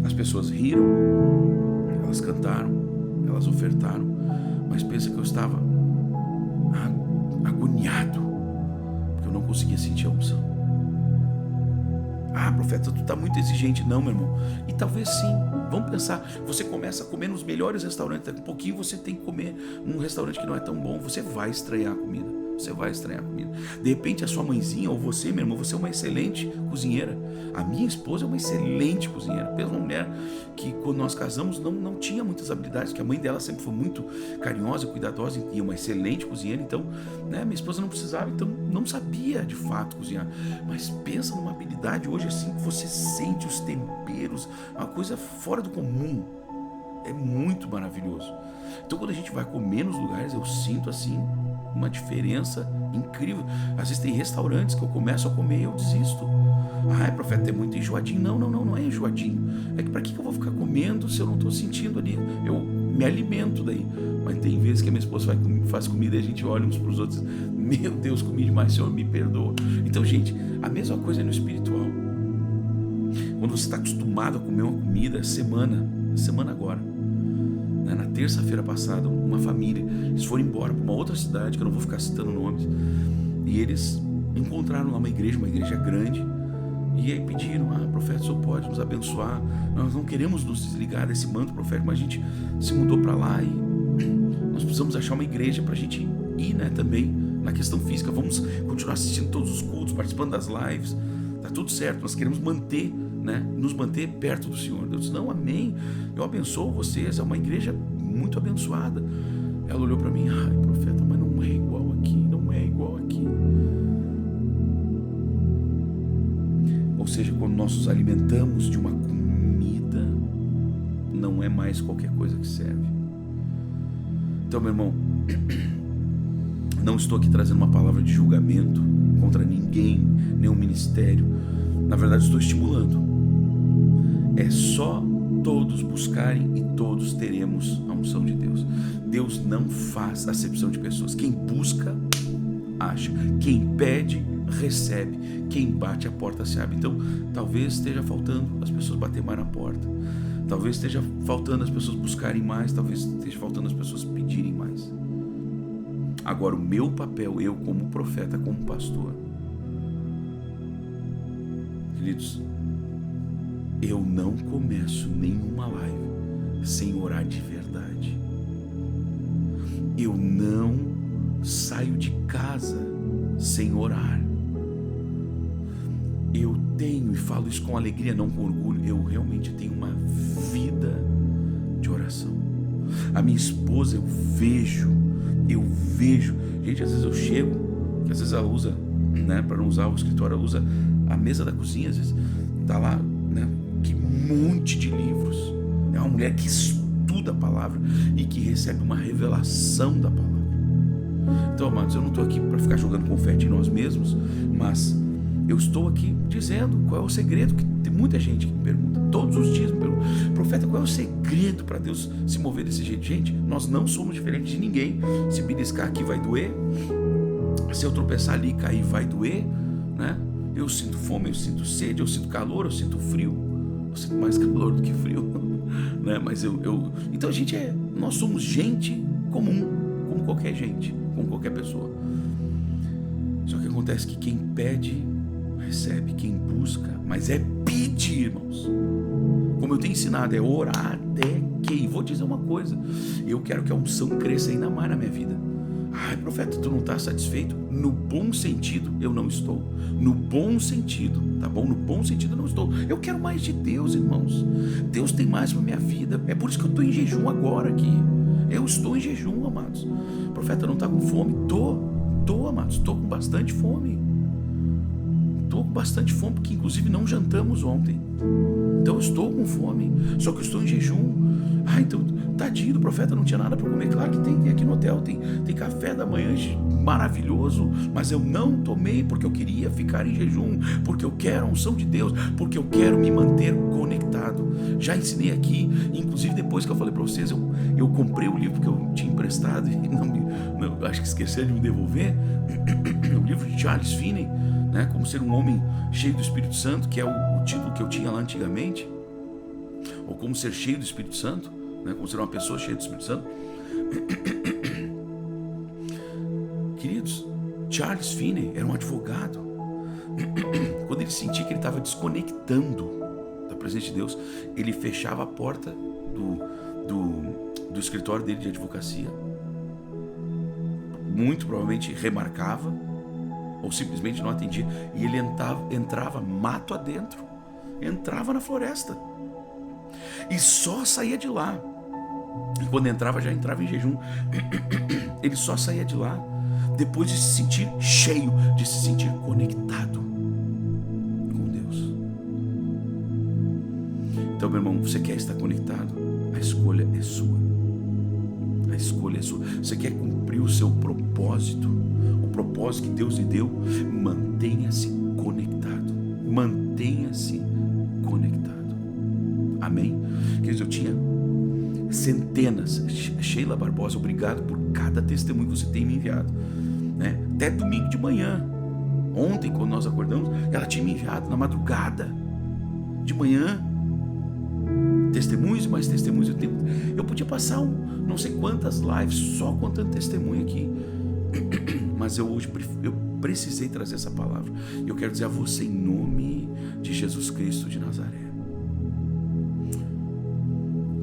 as pessoas riram, elas cantaram, elas ofertaram, mas pensa que eu estava agoniado, porque eu não conseguia sentir a unção. Ah, profeta, tu está muito exigente. Não, meu irmão. E talvez sim. Vamos pensar, você começa a comer nos melhores restaurantes, daqui a pouquinho você tem que comer num restaurante que não é tão bom, você vai estranhar a comida. De repente a sua mãezinha ou você, meu irmão, você é uma excelente cozinheira. A minha esposa é uma excelente cozinheira. Pensa uma mulher que quando nós casamos não tinha muitas habilidades, que a mãe dela sempre foi muito carinhosa, cuidadosa e uma excelente cozinheira. Então, né, minha esposa não precisava, então não sabia de fato cozinhar. Mas pensa numa habilidade hoje assim, que você sente os temperos, uma coisa fora do comum. É muito maravilhoso. Então quando a gente vai comer nos lugares, eu sinto assim uma diferença incrível. Às vezes tem restaurantes que eu começo a comer e eu desisto. Ah, profeta, é muito enjoadinho. Não é enjoadinho. É que para que eu vou ficar comendo se eu não estou sentindo ali? Eu me alimento daí. Mas tem vezes que a minha esposa faz comida e a gente olha uns para os outros, meu Deus, comi demais, Senhor, me perdoa. Então, gente, a mesma coisa é no espiritual. Quando você está acostumado a comer uma comida, semana agora, na terça-feira passada, uma família, eles foram embora para uma outra cidade, que eu não vou ficar citando nomes, e eles encontraram lá uma igreja grande, e aí pediram: profeta, o senhor pode nos abençoar, nós não queremos nos desligar desse manto profético, mas a gente se mudou para lá e nós precisamos achar uma igreja para a gente ir, né, também na questão física, vamos continuar assistindo todos os cultos, participando das lives, tá tudo certo, nós queremos nos manter perto do Senhor. Deus disse: não, amém, eu abençoo vocês, é uma igreja muito abençoada. Ela olhou para mim: ai, profeta, mas não é igual aqui. Ou seja, quando nós nos alimentamos de uma comida, não é mais qualquer coisa que serve. Então, meu irmão, não estou aqui trazendo uma palavra de julgamento contra ninguém, nenhum ministério. Na verdade, estou estimulando. É só todos buscarem e todos teremos a unção de Deus. Deus não faz acepção de pessoas. Quem busca, acha. Quem pede, recebe. Quem bate, a porta se abre. Então, talvez esteja faltando as pessoas baterem mais na porta. Talvez esteja faltando as pessoas buscarem mais. Talvez esteja faltando as pessoas pedirem mais. Agora, o meu papel, eu como profeta, como pastor, queridos, eu não começo nenhuma live sem orar de verdade. Eu não saio de casa sem orar. Eu tenho, e falo isso com alegria, não com orgulho, eu realmente tenho uma vida de oração. A minha esposa, eu vejo, gente, às vezes eu chego, que às vezes ela usa, né, para não usar o escritório, ela usa a mesa da cozinha, às vezes tá lá, né, que monte de livros. É uma mulher que estuda a palavra e que recebe uma revelação da palavra. Então, amados, eu não estou aqui para ficar jogando confete em nós mesmos, mas eu estou aqui dizendo qual é o segredo, que tem muita gente que me pergunta, todos os dias me pergunta: profeta, qual é o segredo para Deus se mover desse jeito? Gente, nós não somos diferentes de ninguém. Se beliscar aqui vai doer, se eu tropeçar ali e cair vai doer, né? Eu sinto fome, eu sinto sede, eu sinto calor, eu sinto frio. Eu sinto mais calor do que frio, né? Mas então a gente nós somos gente comum, como qualquer gente, como qualquer pessoa. Só que acontece que quem pede recebe, quem busca, mas é pedir, irmãos. Como eu tenho ensinado, é orar até que. E vou dizer uma coisa: eu quero que a unção cresça ainda mais na minha vida. Ai, profeta, tu não está satisfeito? No bom sentido, eu não estou. No bom sentido, tá bom? No bom sentido, eu não estou. Eu quero mais de Deus, irmãos. Deus tem mais para minha vida. É por isso que eu estou em jejum agora aqui. Eu estou em jejum, amados. Profeta, não está com fome? Tô, amados. Estou com bastante fome. Estou com bastante fome, porque inclusive não jantamos ontem. Então eu estou com fome, só que eu estou em jejum. Então, tadinho do profeta, não tinha nada para comer. Claro que tem aqui no hotel, tem café da manhã maravilhoso, mas eu não tomei porque eu queria ficar em jejum, porque eu quero a unção de Deus, porque eu quero me manter conectado. Já ensinei aqui, inclusive depois que eu falei para vocês, eu comprei o livro que eu tinha emprestado e não, acho que esqueceram de me devolver, o livro de Charles Finney, né, como ser um homem cheio do Espírito Santo, que é o título que eu tinha lá antigamente, ou como ser cheio do Espírito Santo, né, como ser uma pessoa cheia do Espírito Santo. Queridos, Charles Finney era um advogado. Quando ele sentia que ele estava desconectando da presença de Deus, ele fechava a porta do escritório dele de advocacia, muito provavelmente remarcava, ou simplesmente não atendia, e ele entrava mato adentro, entrava na floresta e só saía de lá. E quando entrava, já entrava em jejum. Ele só saía de lá depois de se sentir cheio, de se sentir conectado com Deus. Então, meu irmão, você quer estar conectado? A escolha é sua. A escolha é sua. Você quer cumprir o seu propósito, o propósito que Deus lhe deu? Mantenha-se conectado. Mantenha-se conectado. Amém? Quer dizer, eu tinha centenas. Sheila Barbosa, obrigado por cada testemunho que você tem me enviado, né? Até domingo de manhã, ontem quando nós acordamos, ela tinha me enviado na madrugada de manhã testemunhos e mais testemunhos. Eu podia passar não sei quantas lives só contando testemunho aqui, mas hoje eu precisei trazer essa palavra. Eu quero dizer a você, em nome de Jesus Cristo de Nazaré,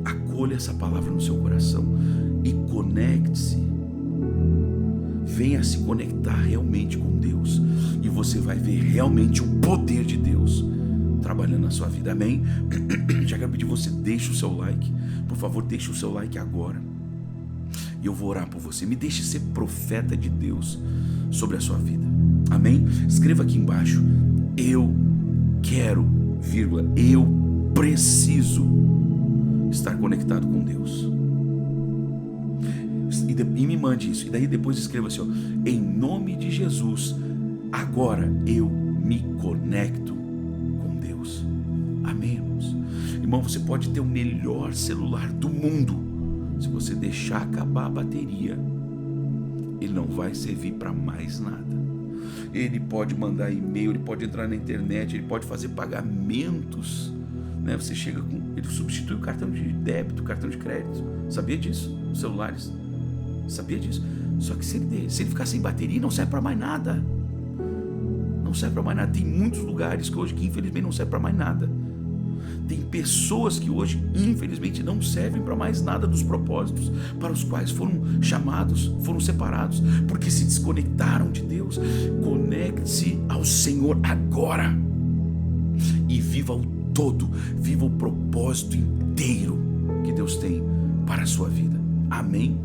acolha essa palavra no seu coração e conecte-se. Venha se conectar realmente com Deus e você vai ver realmente o poder de Deus trabalhando na sua vida. Amém? Já quero pedir você, deixe o seu like. Por favor, deixe o seu like agora. E eu vou orar por você. Me deixe ser profeta de Deus sobre a sua vida. Amém? Escreva aqui embaixo: eu quero, eu preciso estar conectado com Deus. E me mande isso. E daí depois escreva assim, em nome de Jesus, agora eu me conecto com Deus. Amém, irmãos? Irmão, você pode ter o melhor celular do mundo. Se você deixar acabar a bateria, ele não vai servir para mais nada. Ele pode mandar e-mail, ele pode entrar na internet, ele pode fazer pagamentos, né? Você chega com... Ele substitui o cartão de débito, o cartão de crédito. Sabia disso? Os celulares. Sabia disso? Só que se ele ficar sem bateria, não serve para mais nada. Não serve para mais nada. Tem muitos lugares que hoje que infelizmente não serve para mais nada. Tem pessoas que hoje, infelizmente, não servem para mais nada dos propósitos para os quais foram chamados, foram separados, porque se desconectaram de Deus. Conecte-se ao Senhor agora e viva o todo, viva o propósito inteiro que Deus tem para a sua vida. Amém?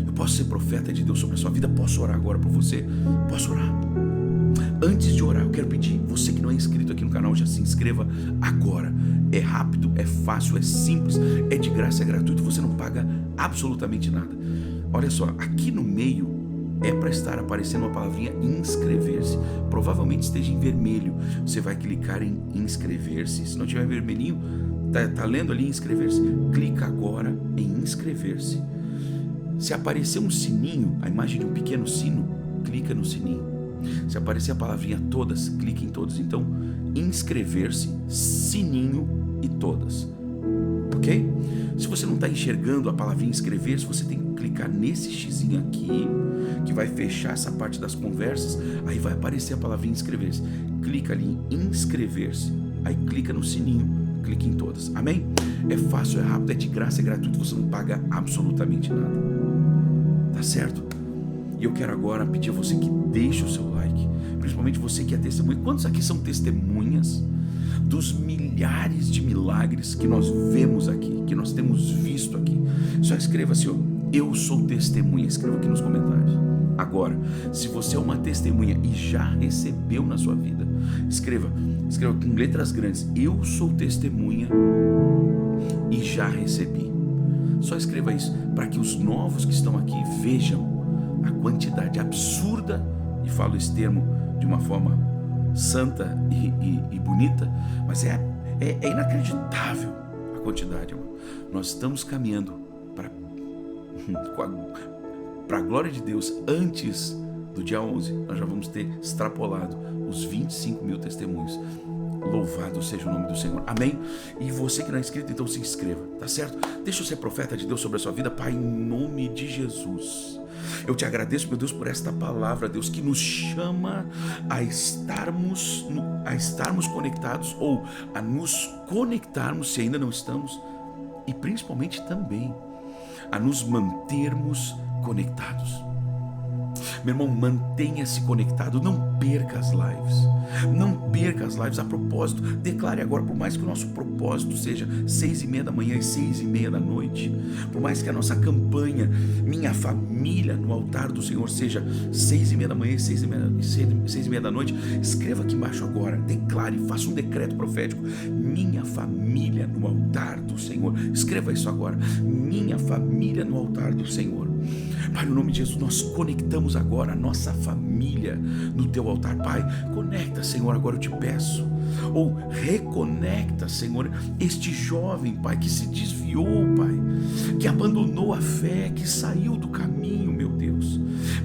Eu posso ser profeta de Deus sobre a sua vida? Posso orar agora por você? Posso orar? Antes de orar, eu quero pedir, você que não é inscrito aqui no canal, já se inscreva agora. É rápido, é fácil, é simples, é de graça, é gratuito, você não paga absolutamente nada. Olha só, aqui no meio é para estar aparecendo uma palavrinha inscrever-se. Provavelmente esteja em vermelho. Você vai clicar em inscrever-se. Se não tiver vermelhinho, tá lendo ali inscrever-se? Clica agora em inscrever-se. Se aparecer um sininho, a imagem de um pequeno sino, clica no sininho. Se aparecer a palavrinha todas, clique em todas. Então, inscrever-se, sininho e todas. Ok? Se você não está enxergando a palavrinha inscrever-se, você tem que clicar nesse xizinho aqui, que vai fechar essa parte das conversas. Aí vai aparecer a palavrinha inscrever-se. Clica ali em inscrever-se. Aí clica no sininho, clique em todas. Amém? É fácil, é rápido, é de graça, é gratuito. Você não paga absolutamente nada. Tá certo? E eu quero agora pedir a você que deixe o seu like, principalmente você que é testemunha. Quantos aqui são testemunhas dos milhares de milagres que nós vemos aqui, que nós temos visto aqui? Só escreva assim, ó, eu sou testemunha. Escreva aqui nos comentários. Agora, se você é uma testemunha e já recebeu na sua vida, escreva com letras grandes, eu sou testemunha e já recebi. Só escreva isso para que os novos que estão aqui vejam a quantidade absurda, e falo esse termo de uma forma santa e bonita, mas é inacreditável a quantidade, irmão. Nós estamos caminhando para a glória de Deus. Antes do dia 11, nós já vamos ter extrapolado os 25 mil testemunhos. Louvado seja o nome do Senhor. Amém? E você que não é inscrito, então se inscreva, tá certo? Deixa eu ser profeta de Deus sobre a sua vida. Pai, em nome de Jesus, eu te agradeço, meu Deus, por esta palavra, Deus, que nos chama a estarmos conectados, ou a nos conectarmos, se ainda não estamos, e principalmente também a nos mantermos conectados. Meu irmão, mantenha-se conectado, não perca as lives. Não perca as lives. A propósito, declare agora, por mais que o nosso propósito seja 6:30 da manhã e 6:30 da noite, por mais que a nossa campanha, minha família no altar do Senhor, seja 6:30 da manhã e 6:30 da noite, escreva aqui embaixo agora, declare, faça um decreto profético: minha família no altar do Senhor. Escreva isso agora: minha família no altar do Senhor. Pai, no nome de Jesus, nós conectamos agora a nossa família no teu altar. Pai, conecta, Senhor, agora eu te peço. Ou reconecta, Senhor, este jovem, Pai, que se desviou, Pai, que abandonou a fé, que saiu do caminho, meu Deus.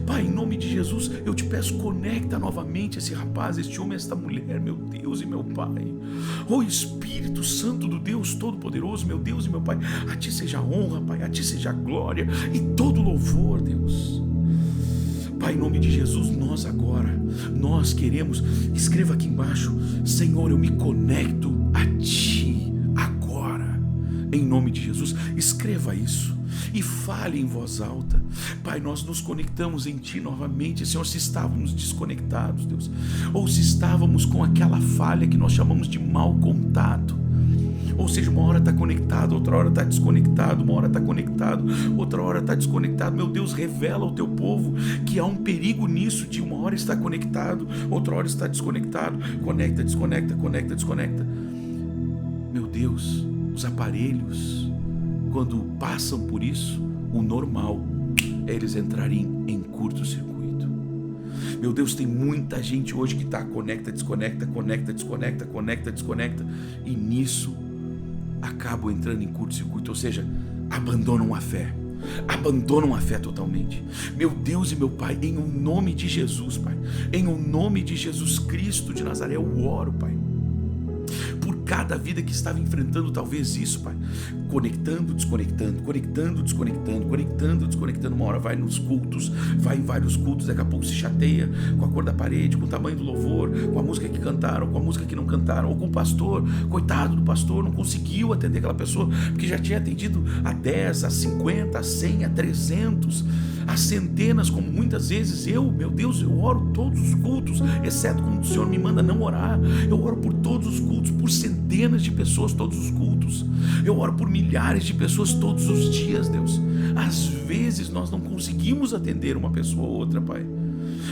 Pai, em nome de Jesus, eu te peço, conecta novamente esse rapaz, este homem, esta mulher, meu Deus e meu Pai. Ó Espírito Santo do Deus Todo-Poderoso, meu Deus e meu Pai, a Ti seja a honra, Pai, a Ti seja a glória e todo louvor, Deus. Pai, em nome de Jesus, nós queremos, escreva aqui embaixo: Senhor, eu me conecto a Ti agora, em nome de Jesus. Escreva isso e fale em voz alta. Pai, nós nos conectamos em Ti novamente, Senhor. Se estávamos desconectados, Deus, ou se estávamos com aquela falha que nós chamamos de mau contato, ou seja, uma hora está conectado, outra hora está desconectado, uma hora está conectado, outra hora está desconectado. Meu Deus, revela ao teu povo que há um perigo nisso, de uma hora estar conectado, outra hora está desconectado. Conecta, desconecta, conecta, desconecta. Meu Deus, os aparelhos, quando passam por isso, o normal é eles entrarem em curto-circuito. Meu Deus, tem muita gente hoje que está conecta, desconecta, conecta, desconecta, conecta, desconecta, e nisso acabam entrando em curto-circuito, ou seja, abandonam a fé totalmente. Meu Deus e meu Pai, em o nome de Jesus, Pai, em o nome de Jesus Cristo de Nazaré, eu oro, Pai, por cada vida que estava enfrentando talvez isso, Pai, conectando, desconectando, conectando, desconectando, conectando, desconectando. Uma hora vai nos cultos, vai em vários cultos, daqui a pouco se chateia com a cor da parede, com o tamanho do louvor, com a música que cantaram, com a música que não cantaram, ou com o pastor. Coitado do pastor, não conseguiu atender aquela pessoa, porque já tinha atendido a 10, a 50, a 100, a 300, a centenas, como muitas vezes meu Deus, eu oro todos os cultos, exceto quando o Senhor me manda não orar. Eu oro por todos os cultos, por centenas de pessoas todos os cultos. Eu oro por milhares de pessoas todos os dias, Deus. Às vezes nós não conseguimos atender uma pessoa ou outra, Pai.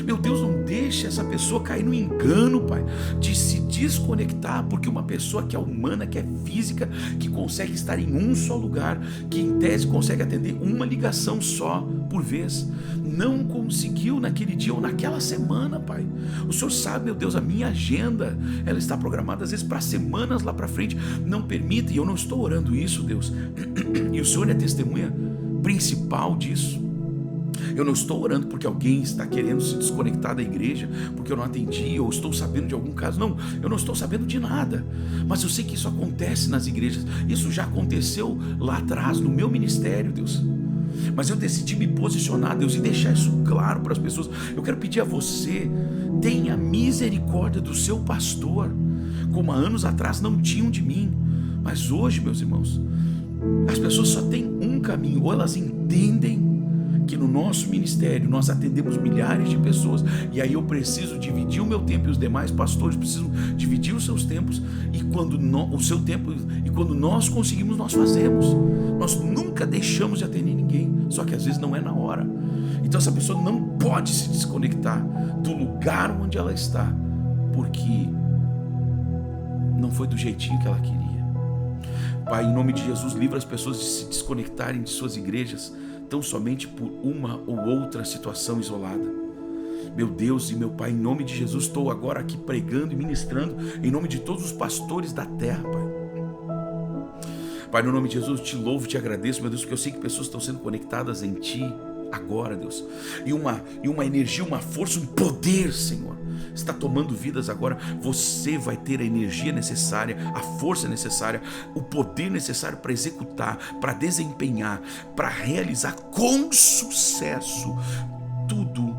Meu Deus, não deixe essa pessoa cair no engano, Pai, de se desconectar, porque uma pessoa que é humana, que é física, que consegue estar em um só lugar, que em tese consegue atender uma ligação só por vez, não conseguiu naquele dia ou naquela semana, Pai. O Senhor sabe, meu Deus, a minha agenda, ela está programada às vezes para semanas lá para frente. Não permita, e eu não estou orando isso, Deus, e o Senhor é testemunha principal disso. Eu não estou orando porque alguém está querendo se desconectar da igreja, porque eu não atendi, ou estou sabendo de algum caso. Não, eu não estou sabendo de nada, mas eu sei que isso acontece nas igrejas. Isso já aconteceu lá atrás, no meu ministério, Deus. Mas eu decidi me posicionar, Deus, e deixar isso claro para as pessoas. Eu quero pedir a você, tenha misericórdia do seu pastor, como há anos atrás não tinham de mim. Mas hoje, meus irmãos, as pessoas só têm um caminho: ou elas entendem que no nosso ministério nós atendemos milhares de pessoas, e aí eu preciso dividir o meu tempo, e os demais pastores precisam dividir os seus tempos, e quando o seu tempo, e quando nós conseguimos, nós fazemos. Nós nunca deixamos de atender ninguém, só que às vezes não é na hora. Então essa pessoa não pode se desconectar do lugar onde ela está, porque não foi do jeitinho que ela queria. Pai, em nome de Jesus, livra as pessoas de se desconectarem de suas igrejas tão somente por uma ou outra situação isolada. Meu Deus e meu Pai, em nome de Jesus, estou agora aqui pregando e ministrando em nome de todos os pastores da terra, Pai. Pai, no nome de Jesus, eu te louvo e te agradeço, meu Deus, porque eu sei que pessoas estão sendo conectadas em Ti agora, Deus, e uma energia, uma força, um poder, Senhor, está tomando vidas agora. Você vai ter a energia necessária, a força necessária, o poder necessário para executar, para desempenhar, para realizar com sucesso tudo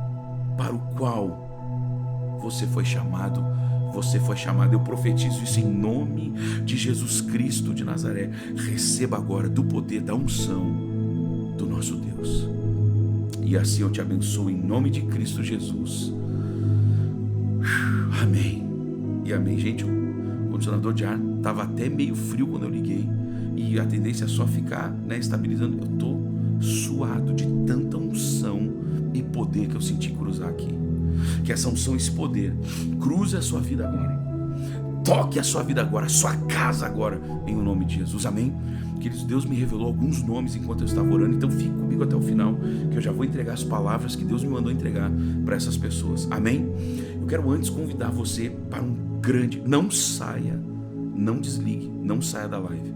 para o qual você foi chamado. Você foi chamado. Eu profetizo isso em nome de Jesus Cristo de Nazaré. Receba agora do poder, da unção do nosso Deus. E assim eu te abençoo em nome de Cristo Jesus. Amém. E amém. Gente, o condicionador de ar estava até meio frio quando eu liguei, e a tendência é só ficar, estabilizando. Eu estou suado de tanta unção e poder que eu senti cruzar aqui. Que essa unção, esse poder, cruze a sua vida agora, toque a sua vida agora, a sua casa agora, em nome de Jesus. Amém. Queridos, Deus me revelou alguns nomes enquanto eu estava orando, então fique comigo até o final, que eu já vou entregar as palavras que Deus me mandou entregar para essas pessoas. Amém. Eu quero antes convidar você para um grande... Não saia, não desligue, não saia da live.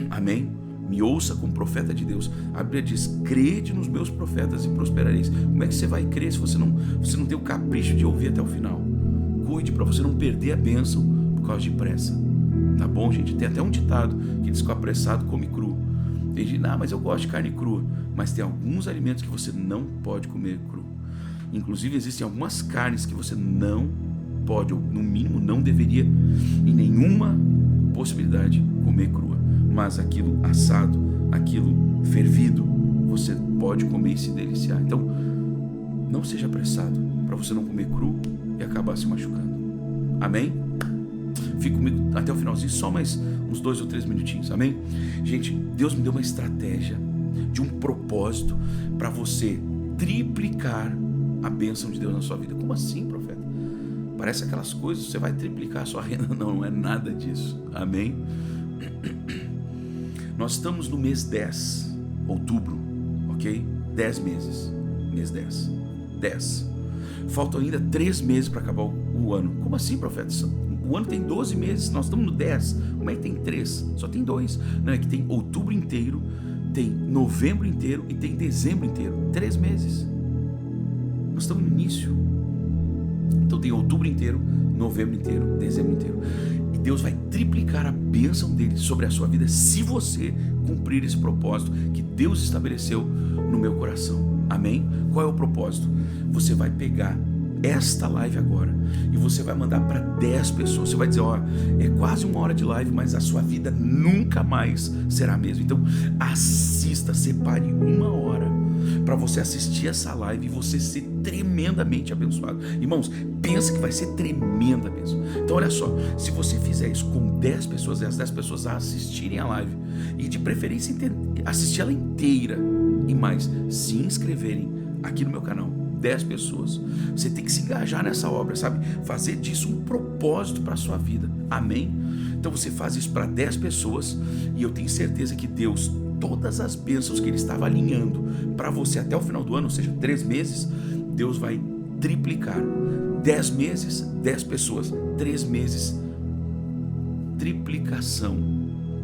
Amém. Me ouça como profeta de Deus. A Bíblia diz: crede nos meus profetas e prosperareis. Como é que você vai crer se você não tem o capricho de ouvir até o final? Cuide para você não perder a bênção por causa de pressa. Tá bom, gente? Tem até um ditado que diz que o apressado come cru. Tem gente, mas eu gosto de carne crua. Mas tem alguns alimentos que você não pode comer cru. Inclusive existem algumas carnes que você não pode, ou no mínimo não deveria, em nenhuma possibilidade, comer crua. Mas aquilo assado, aquilo fervido, você pode comer e se deliciar. Então, não seja apressado para você não comer cru e acabar se machucando. Amém? Fique comigo até o finalzinho, só mais uns 2 ou 3 minutinhos. Amém? Gente, Deus me deu uma estratégia de um propósito para você triplicar a bênção de Deus na sua vida. Como assim, profeta? Parece aquelas coisas, você vai triplicar a sua renda. Não, não é nada disso. Amém? Nós estamos no mês 10, outubro, ok? 10 meses, mês 10, 10. Faltam ainda 3 meses para acabar o ano. Como assim, profeta? O ano tem 12 meses, nós estamos no 10. Como é que tem 3? Só tem 2. Não, é que tem outubro inteiro, tem novembro inteiro e tem dezembro inteiro. 3 meses. Nós estamos no início. Então tem outubro inteiro, novembro inteiro, dezembro inteiro. Deus vai triplicar a bênção dele sobre a sua vida se você cumprir esse propósito que Deus estabeleceu no meu coração. Amém? Qual é o propósito? Você vai pegar esta live agora e você vai mandar para 10 pessoas. Você vai dizer, ó, é quase 1 hora de live, mas a sua vida nunca mais será a mesma. Então assista, separe 1 hora para você assistir essa live e você ser tremendamente abençoado. Irmãos, pensa que vai ser tremenda mesmo. Então olha só, se você fizer isso com 10 pessoas e as 10 pessoas assistirem a live e de preferência assistir ela inteira e mais se inscreverem aqui no meu canal, 10 pessoas, você tem que se engajar nessa obra, sabe? Fazer disso um propósito para a sua vida. Amém? Então você faz isso para 10 pessoas e eu tenho certeza que Deus, todas as bênçãos que Ele estava alinhando para você até o final do ano, ou seja, 3 meses, Deus vai triplicar. 10 meses, 10 pessoas, 3 meses, triplicação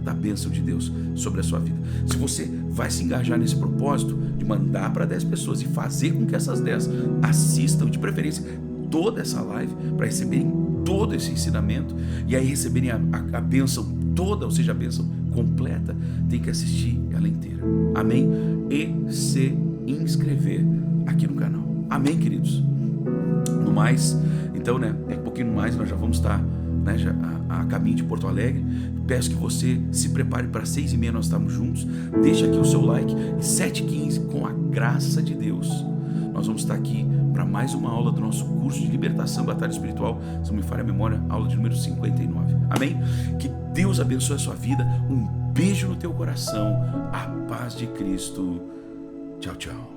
da bênção de Deus sobre a sua vida. Se você vai se engajar nesse propósito de mandar para 10 pessoas e fazer com que essas 10 assistam, de preferência, toda essa live, para receberem todo esse ensinamento e aí receberem a bênção toda, ou seja, a bênção completa, tem que assistir ela inteira. Amém? E se inscrever aqui no canal. Amém, queridos? No mais, então, um pouquinho mais, nós já vamos estar já a caminho de Porto Alegre. Peço que você se prepare para 6h30, nós estamos juntos. Deixa aqui o seu like. E 7h15, com a graça de Deus, nós vamos estar aqui para mais uma aula do nosso curso de libertação e batalha espiritual. Se não me falha a memória, aula de número 59. Amém? Que Deus abençoe a sua vida. Um beijo no teu coração. A paz de Cristo. Tchau, tchau.